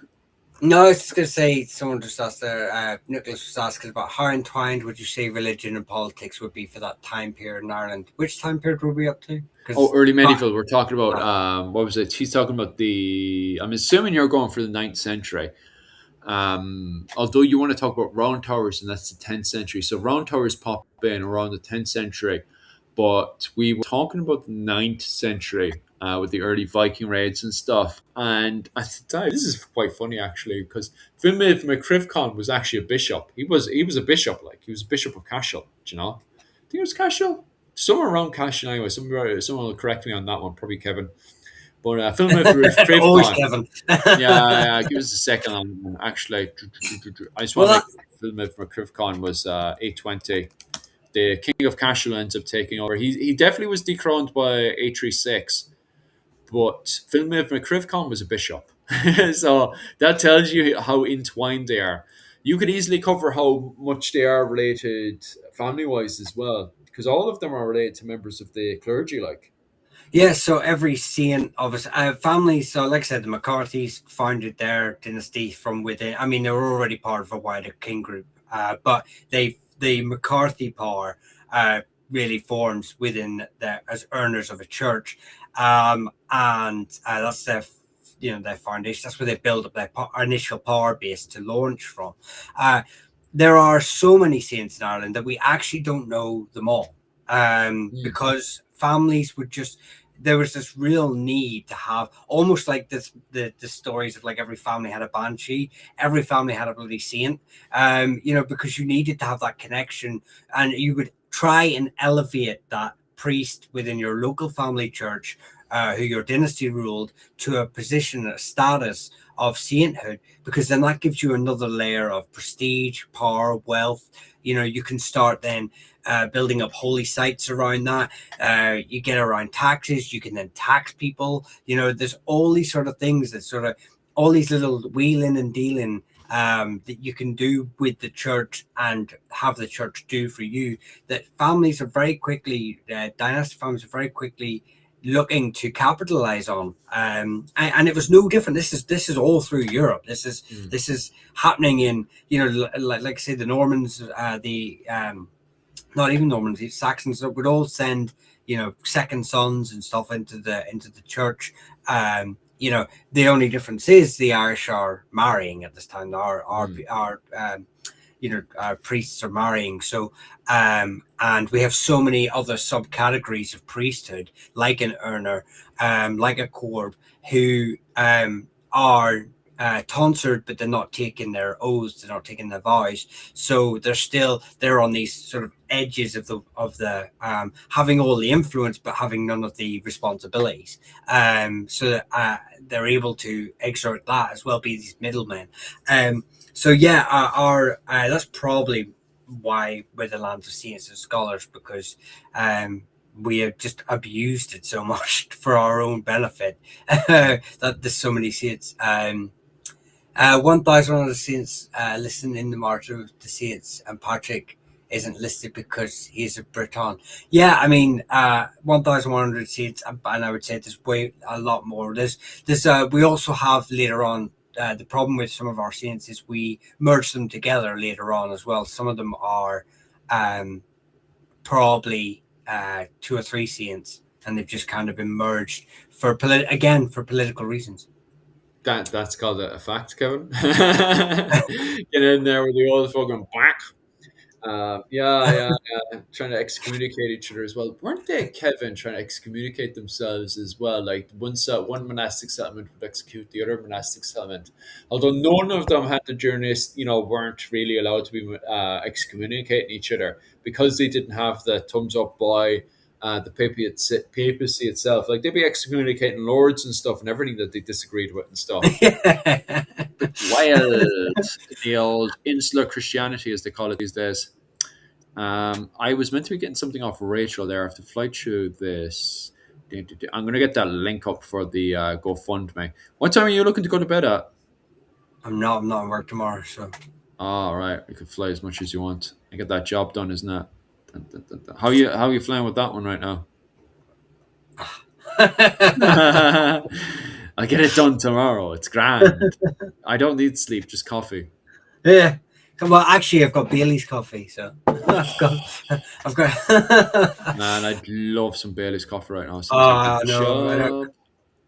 Speaker 2: no, I was just going to say, someone just asked there, Nicholas was asking about how entwined would you say religion and politics would be for that time period in Ireland? Which time period were we up to?
Speaker 1: Oh,
Speaker 2: Because
Speaker 1: early medieval. We're talking about
Speaker 2: uh,
Speaker 1: what was it? He's talking about the. I'm assuming you're going for the ninth century. Although you want to talk about round towers, and that's the 10th century. So round towers pop in around the 10th century, but we were talking about the ninth century with the early Viking raids and stuff. And at the time, this is quite funny actually, because Finmid McCrivcon was actually a bishop. He was a bishop, like he was Bishop of Cashel. Do you know? I think it was Cashel, somewhere around Cashel anyway. Someone will correct me on that one, probably Kevin. But Finmid
Speaker 2: always
Speaker 1: McCrivcon.
Speaker 2: Kevin.
Speaker 1: Yeah, give us a second on one. Actually, I just
Speaker 2: Well,
Speaker 1: want to
Speaker 2: that,
Speaker 1: make a film of McCrivcon was 820. The King of Cashel ends up taking over. He definitely was dethroned by 836, but Philmid McCrivcon was a bishop. So that tells you how entwined they are. You could easily cover how much they are related family wise as well, because all of them are related to members of the clergy, like.
Speaker 2: yeah, so every saint of his family, so like I said, the McCarthys founded their dynasty from within. I mean, they were already part of a wider king group, but the McCarthy power really forms within the as earners of a church, and that's their their foundation. That's where they build up their initial power base to launch from. There are so many saints in Ireland that we actually don't know them all,
Speaker 1: Mm,
Speaker 2: because families would just there was this real need to have almost like this the stories of like every family had a banshee, every family had a bloody saint, because you needed to have that connection, and you would try and elevate that priest within your local family church, who your dynasty ruled, to a position, a status of sainthood, because then that gives you another layer of prestige, power, wealth. You can start then building up holy sites around that. You get around taxes, you can then tax people. There's all these sort of things that sort of all these little wheeling and dealing that you can do with the church and have the church do for you, that families are very quickly, dynastic families are very quickly looking to capitalize on, and it was no different. This is all through Europe. This is
Speaker 1: mm,
Speaker 2: this is happening in, like I say, the Normans, the not even Normans, the Saxons would all send second sons and stuff into the church. The only difference is the Irish are marrying at this time.
Speaker 1: mm,
Speaker 2: Our priests are marrying. So, and we have so many other subcategories of priesthood, like an earner, like a corb, who are tonsured, but they're not taking their oaths, they're not taking their vows. So they're on these sort of edges of the having all the influence, but having none of the responsibilities. So they're able to exert that as well, be these middlemen. So yeah, our that's probably why we're the land of saints and scholars, because we have just abused it so much for our own benefit that there's so many saints. 1,100 saints listed in the March of the Saints, and Patrick isn't listed because he's a Breton. Yeah, I mean, 1,100 saints, and I would say there's way a lot more. We also have later on. The problem with some of our saints is we merge them together later on as well. Some of them are probably two or three saints, and they've just kind of been merged for political reasons.
Speaker 1: that's called a fact, Kevin. Get in there with the old fucking back. Yeah. Trying to excommunicate each other as well. Weren't they, Kevin, trying to excommunicate themselves as well? Like one monastic settlement would execute the other monastic settlement. Although none of them had the journeys, weren't really allowed to be excommunicating each other because they didn't have the thumbs up by the papacy itself. Like they'd be excommunicating lords and stuff and everything that they disagreed with and stuff. Wild, the old insular Christianity, as they call it these days. I was meant to be getting something off Rachel there. I have to fly through this. I'm going to get that link up for the GoFundMe. What time are you looking to go to bed at?
Speaker 2: I'm not at work tomorrow, so.
Speaker 1: All right, you can fly as much as you want and get that job done, isn't it? Dun, dun, dun, dun. How are you flying with that one right now? I'll get it done tomorrow. It's grand. I don't need sleep, just coffee.
Speaker 2: Yeah. Well, actually, I've got Bailey's coffee, so I've got.
Speaker 1: Man, I'd love some Bailey's coffee right now. Some type of
Speaker 2: Oh no, I don't.
Speaker 1: chub.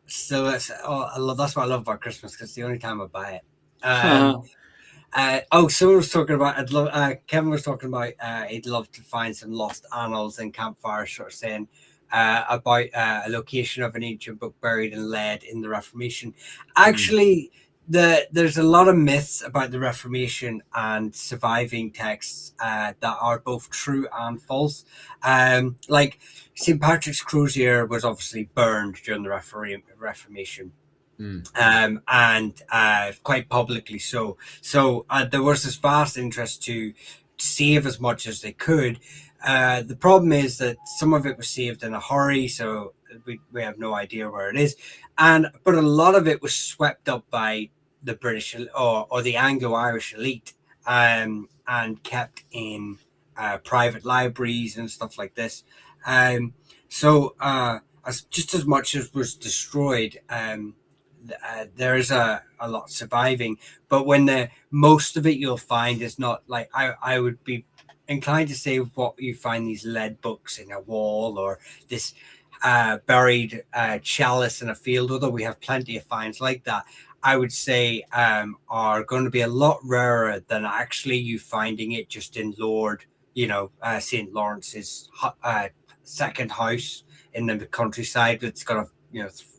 Speaker 2: So I love that's what I love about Christmas because it's the only time I buy it. Someone was talking about. Kevin was talking about. He'd love to find some lost annals and campfires, sort of saying about a location of an ancient book buried in lead in the Reformation.
Speaker 1: Mm,
Speaker 2: Actually, there's a lot of myths about the Reformation and surviving texts that are both true and false. Like St. Patrick's Crozier was obviously burned during the Reformation,
Speaker 1: mm,
Speaker 2: and quite publicly so. So there was this vast interest to save as much as they could. The problem is that some of it was saved in a hurry, so we have no idea where it is, but a lot of it was swept up by the British or the Anglo-Irish elite, and kept in private libraries and stuff like this. Um, as just as much as was destroyed, there is a lot surviving, but when the most of it you'll find is not like I would be inclined to say what you find these lead books in a wall or this buried chalice in a field, although we have plenty of finds like that. I would say are going to be a lot rarer than actually you finding it just in St. Lawrence's second house in the countryside that's got a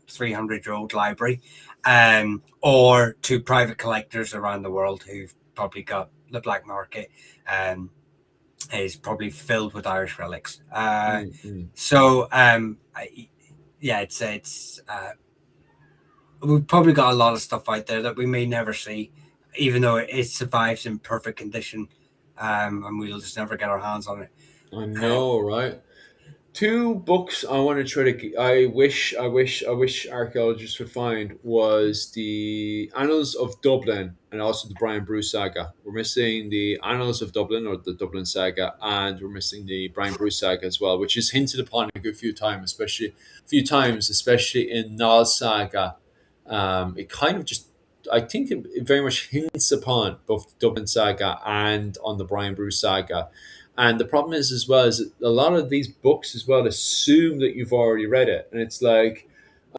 Speaker 2: 300-year-old library, or to private collectors around the world who've probably got the black market, is probably filled with Irish relics.
Speaker 1: mm, mm.
Speaker 2: So yeah, we've probably got a lot of stuff out there that we may never see, even though it survives in perfect condition, and we'll just never get our hands on it.
Speaker 1: I
Speaker 2: Uh,
Speaker 1: know, right? Two books I want to try to. I wish archaeologists would find was the Annals of Dublin and also the Brian Bruce saga. We're missing the Annals of Dublin or the Dublin saga, and we're missing the Brian Bruce saga as well, which is hinted upon a good few times, especially in Nal's saga. It kind of just. I think it very much hints upon both the Dublin saga and on the Brian Bruce saga, and the problem is as well is that a lot of these books as well assume that you've already read it, and it's like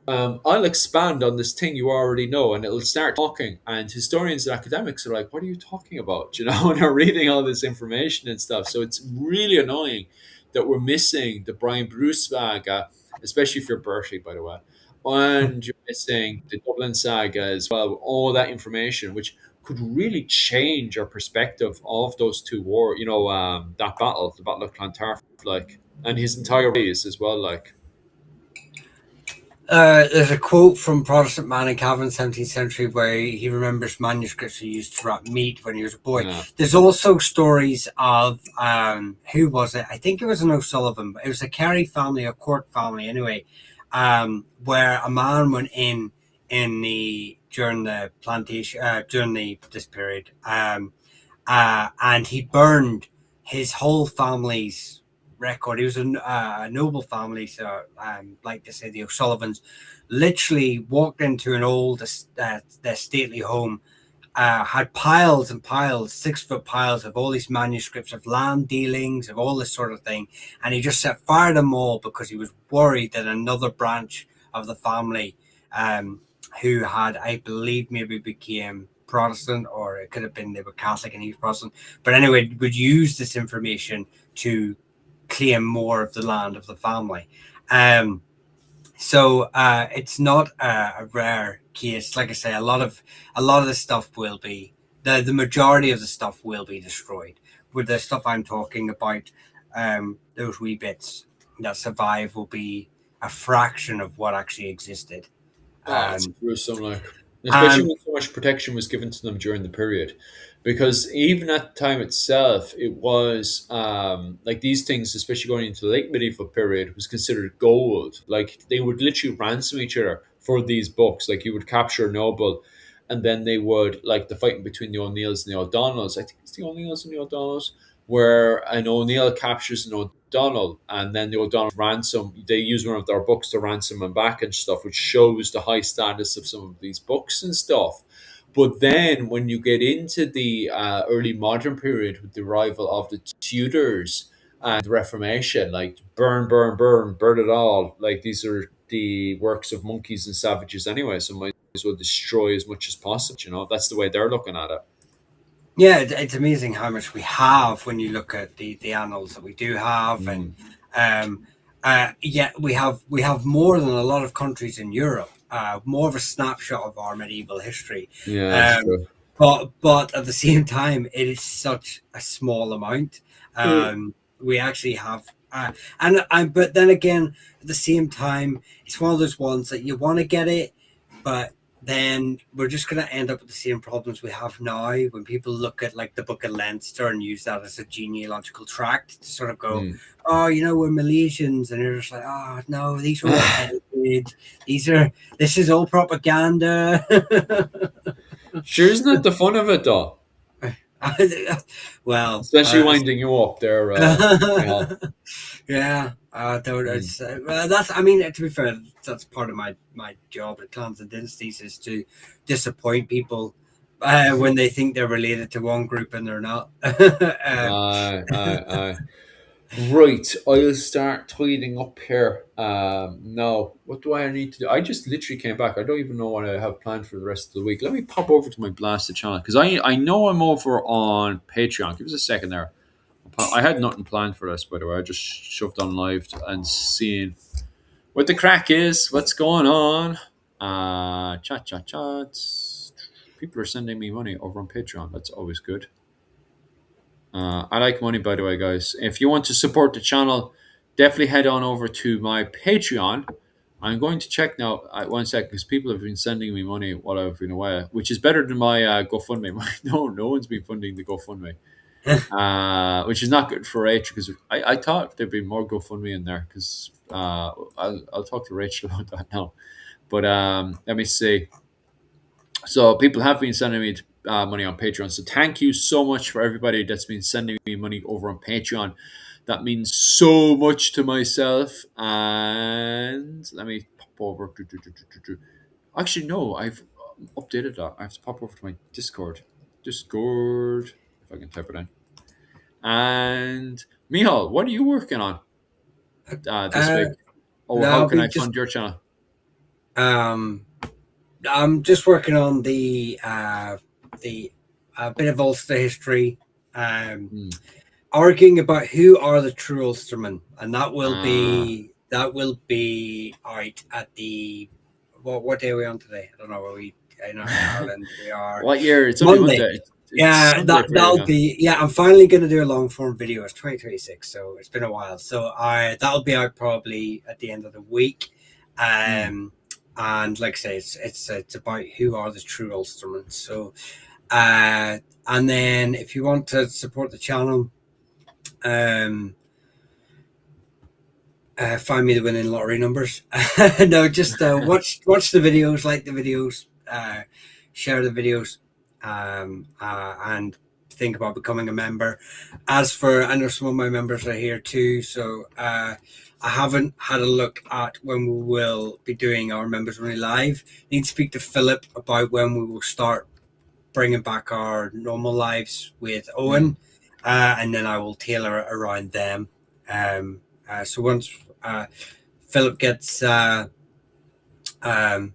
Speaker 1: I'll expand on this thing you already know, and it'll start talking. And historians and academics are like, "What are you talking about?" You know, and they're reading all this information and stuff. So it's really annoying that we're missing the Brian Bruce saga, especially if you're Berkeley, by the way, and you're missing the Dublin saga as well, with all that information, which could really change our perspective of those two war. That battle, the Battle of Clontarf, like, and his entire ways as well, like.
Speaker 2: There's a quote from Protestant man in Calvin's 17th century where he remembers manuscripts he used to wrap meat when he was a boy.
Speaker 1: Yeah.
Speaker 2: There's also stories of who was it? I think it was an O'Sullivan, but it was a Kerry family, a court family anyway, where a man went in the during the plantation during this period, and he burned his whole family's record. He was a noble family, so like to say the O'Sullivans, literally walked into an old their stately home, had piles and piles, 6 foot piles of all these manuscripts of land dealings, of all this sort of thing, and he just set fire to them all because he was worried that another branch of the family, who had, I believe, maybe became Protestant, or it could have been they were Catholic and he was Protestant, but anyway, would use this information to claim more of the land of the family. So it's not a rare case. Like I say, a lot of the stuff will be the majority of the stuff will be destroyed. With the stuff I'm talking about, those wee bits that survive will be a fraction of what actually existed.
Speaker 1: Oh, it's
Speaker 2: Um,
Speaker 1: gruesome, like. especially
Speaker 2: And
Speaker 1: when so much protection was given to them during the period. Because even at the time itself, it was like these things, especially going into the late medieval period, was considered gold. Like they would literally ransom each other for these books. Like you would capture a noble, and then they would, like the fighting between the O'Neills and the O'Donnells. I think it's the O'Neills and the O'Donnells, where an O'Neill captures an O'Donnell, and then the O'Donnell ransom. They use one of their books to ransom him back and stuff, which shows the high status of some of these books and stuff. But then when you get into the early modern period with the arrival of the Tudors and the Reformation, like burn, burn, burn, burn it all. Like these are the works of monkeys and savages anyway, so might as well destroy as much as possible. You know, that's the way they're looking at it.
Speaker 2: yeah, it's amazing how much we have when you look at the annals that we do have, and
Speaker 1: Mm.
Speaker 2: um, yeah, we have more than a lot of countries in Europe. More of a snapshot of our medieval history,
Speaker 1: Yeah, that's
Speaker 2: um,
Speaker 1: true.
Speaker 2: but at the same time, it is such a small amount.
Speaker 1: Mm.
Speaker 2: We actually have, and but then again, at the same time, it's one of those ones that you want to get it, but then we're just going to end up with the same problems we have now when people look at like the Book of Leinster and use that as a genealogical tract to sort of go,
Speaker 1: Mm.
Speaker 2: oh, we're Malaysians, and you're just like, oh no, these are all edited. This is all propaganda.
Speaker 1: Sure, isn't that the fun of it though?
Speaker 2: Well,
Speaker 1: Especially winding you up there, Mihal.
Speaker 2: yeah,
Speaker 1: Mm.
Speaker 2: well, that's. I mean, to be fair, that's part of my job at Clans and Dynasties is to disappoint people when they think they're related to one group and they're not.
Speaker 1: Aye. Right, I'll start tidying up here. Now, what do I need to do? I just literally came back. I don't even know what I have planned for the rest of the week. Let me pop over to my blasted channel because I know I'm over on Patreon. Give us a second there. I had nothing planned for this, by the way. I just shoved on live and seeing what the crack is, what's going on. Chat. People are sending me money over on Patreon. That's always good. I like money, by the way, guys. If you want to support the channel, definitely head on over to my Patreon. I'm going to check now. One sec, because people have been sending me money while I've been away, which is better than my GoFundMe. No one's been funding the GoFundMe, which is not good for Rachel because I thought there'd be more GoFundMe in there because I'll talk to Rachel about that now. But let me see. So people have been sending me money on Patreon. So thank you so much for everybody that's been sending me money over on Patreon. That means so much to myself. And let me pop over. Actually, no, I've updated that. I have to pop over to my Discord. Discord, if I can type it in. And Mihal, what are you working on this
Speaker 2: uh,
Speaker 1: week? Or how
Speaker 2: now
Speaker 1: can
Speaker 2: we
Speaker 1: I
Speaker 2: just
Speaker 1: fund your channel?
Speaker 2: um, I'm just working on the bit of Ulster history. Um,
Speaker 1: Hmm.
Speaker 2: Arguing about who are the true Ulstermen, and
Speaker 1: Uh,
Speaker 2: that will be out at the what day are we on today? I don't know. Where we in Ireland we are
Speaker 1: what year? It's only
Speaker 2: Monday.
Speaker 1: Monday. It's
Speaker 2: Yeah,
Speaker 1: Sunday for you
Speaker 2: that'll
Speaker 1: now.
Speaker 2: be yeah. I'm finally going to do a long form video. It's 2026, so it's been a while. So I that'll be out probably at the end of the week.
Speaker 1: Hmm.
Speaker 2: Um, and like I say, it's about who are the true Ulstermen. So uh, and then if you want to support the channel, um, find me the winning lottery numbers. No, just watch the videos, like the videos, share the videos, and think about becoming a member. As for, I know some of my members are here too, so I haven't had a look at when we will be doing our members only live. Need to speak to Philip about when we will start bringing back our normal lives with
Speaker 1: Hmm.
Speaker 2: Owen, and then I will tailor it around them. So once uh, Philip gets um,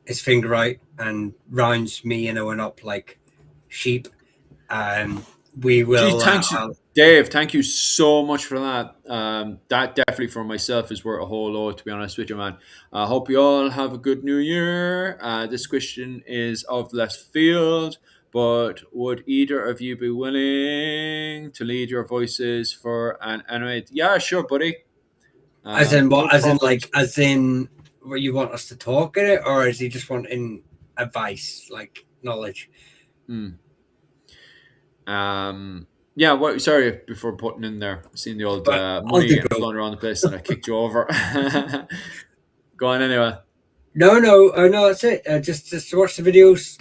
Speaker 2: his finger out and rounds me and Owen up like sheep, we
Speaker 1: Geez,
Speaker 2: will.
Speaker 1: thanks, Dave. Thank you so much for that. That definitely for myself is worth a whole lot, to be honest with you, man. I hope you all have a good new year. This question is of left field, but would either of you be willing to lead your voices for an anime? Yeah, sure, buddy.
Speaker 2: As in
Speaker 1: No
Speaker 2: what? As in
Speaker 1: problems.
Speaker 2: like as in where you want us to talk in it, or is he just wanting? advice, like knowledge.
Speaker 1: Mm. Yeah. What? Sorry, before putting in there, seeing the old
Speaker 2: But I'll
Speaker 1: money
Speaker 2: do
Speaker 1: getting
Speaker 2: both.
Speaker 1: flown around the place, and I kicked you over. Go on anyway.
Speaker 2: No, no, no. That's it. Just watch the videos.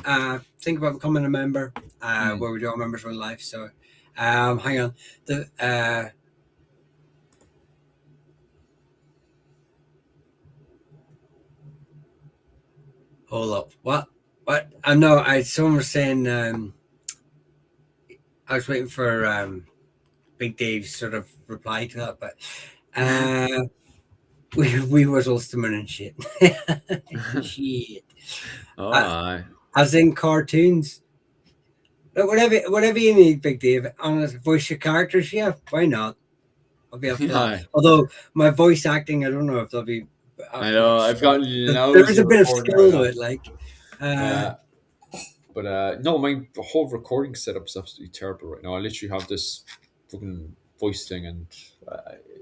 Speaker 2: Think about becoming a member.
Speaker 1: Mm.
Speaker 2: Where we do our members one life. So, hang on. The hold up. What? What? I know. I Someone was saying. I was waiting for Big Dave's sort of reply to that, but uh, we was Ulsterman and shit. Shit.
Speaker 1: Oh,
Speaker 2: I,
Speaker 1: aye.
Speaker 2: as in cartoons. But whatever you need, Big Dave. Honest, voice your characters, yeah, why not? I'll be up for that.
Speaker 1: Aye.
Speaker 2: Although my voice acting, I don't know if they'll be up
Speaker 1: I
Speaker 2: to
Speaker 1: know.
Speaker 2: much
Speaker 1: I've
Speaker 2: stuff.
Speaker 1: got
Speaker 2: There
Speaker 1: loads
Speaker 2: is a
Speaker 1: of
Speaker 2: bit of
Speaker 1: recording right
Speaker 2: skill to
Speaker 1: now.
Speaker 2: it, like uh,
Speaker 1: Yeah. But no, my whole recording setup is absolutely terrible right now. I literally have this fucking voice thing, and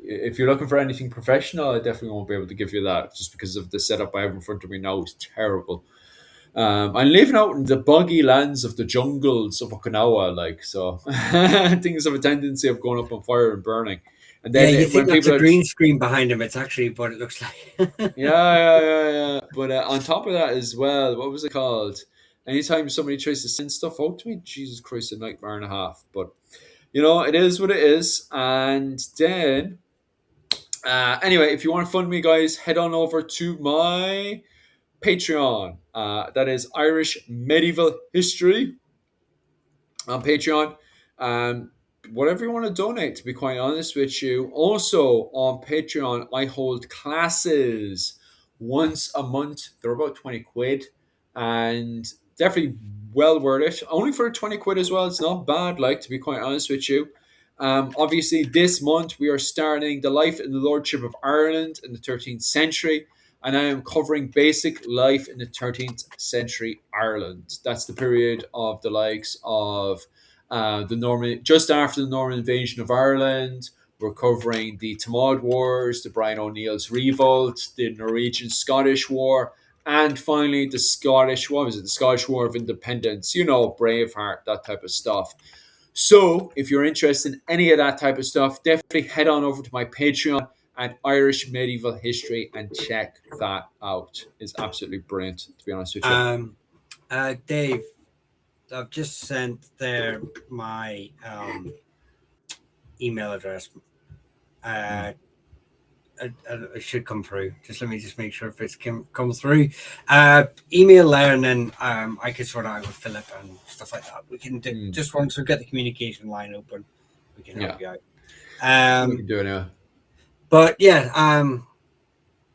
Speaker 1: if you're looking for anything professional, I definitely won't be able to give you that just because of the setup I have in front of me now is terrible. I'm living out in the boggy lands of the jungles of Okinawa, like so. Things have a tendency of going up on fire and burning, and
Speaker 2: yeah,
Speaker 1: then
Speaker 2: you think
Speaker 1: when
Speaker 2: that's
Speaker 1: people
Speaker 2: a
Speaker 1: are
Speaker 2: green screen behind him. It's actually what it looks like.
Speaker 1: yeah, yeah. But on top of that as well, what was it called? Anytime somebody tries to send stuff out to me, Jesus Christ, a nightmare and a half. But it is what it is. And then, anyway, if you want to fund me, guys, head on over to my Patreon. That is Irish Medieval History on Patreon. Um, Whatever you want to donate, to be quite honest with you. Also on Patreon, I hold classes once a month. They're about 20 quid and definitely well worth it. Only for 20 quid as well. It's not bad, like, to be quite honest with you. Obviously, this month we are starting the life and the lordship of Ireland in the 13th century, and I am covering basic life in the 13th century Ireland. That's the period of the likes of the Norman, just after the Norman invasion of Ireland. We're covering the Tamad Wars, the Brian O'Neill's Revolt, the Norwegian Scottish War, and finally the Scottish, what was it, the Scottish War of Independence, Braveheart, that type of stuff. So, if you're interested in any of that type of stuff, definitely head on over to my Patreon at Irish Medieval History and check that out. It's absolutely brilliant, to be honest with you.
Speaker 2: um, Dave, I've just sent there my email address.
Speaker 1: Mm.
Speaker 2: Uh, it should come through. Just let me just make sure if it's come through. Email there, and then I can sort out with Philip and stuff like that. We can do
Speaker 1: Mm.
Speaker 2: just once we get the communication line open, we can help
Speaker 1: Yeah,
Speaker 2: you out.
Speaker 1: we can do it now.
Speaker 2: But yeah,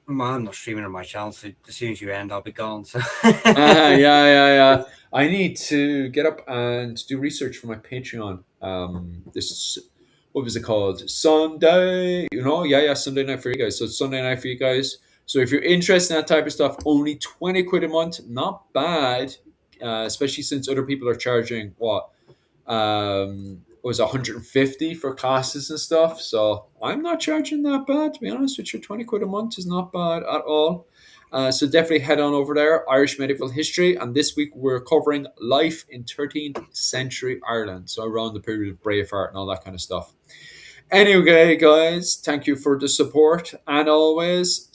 Speaker 2: well, I'm not streaming on my channel, so as soon as you end, I'll be gone. So
Speaker 1: Yeah. I need to get up and do research for my Patreon. This what was it called? Sunday, yeah, Sunday night for you guys. So it's Sunday night for you guys. So if you're interested in that type of stuff, only 20 quid a month, not bad. Especially since other people are charging what was 150 for classes and stuff. So I'm not charging that bad, to be honest with you. 20 quid a month is not bad at all. So definitely head on over there, Irish Medieval History. And this week we're covering life in 13th century Ireland. So around the period of Braveheart and all that kind of stuff. Anyway, guys, thank you for the support. And always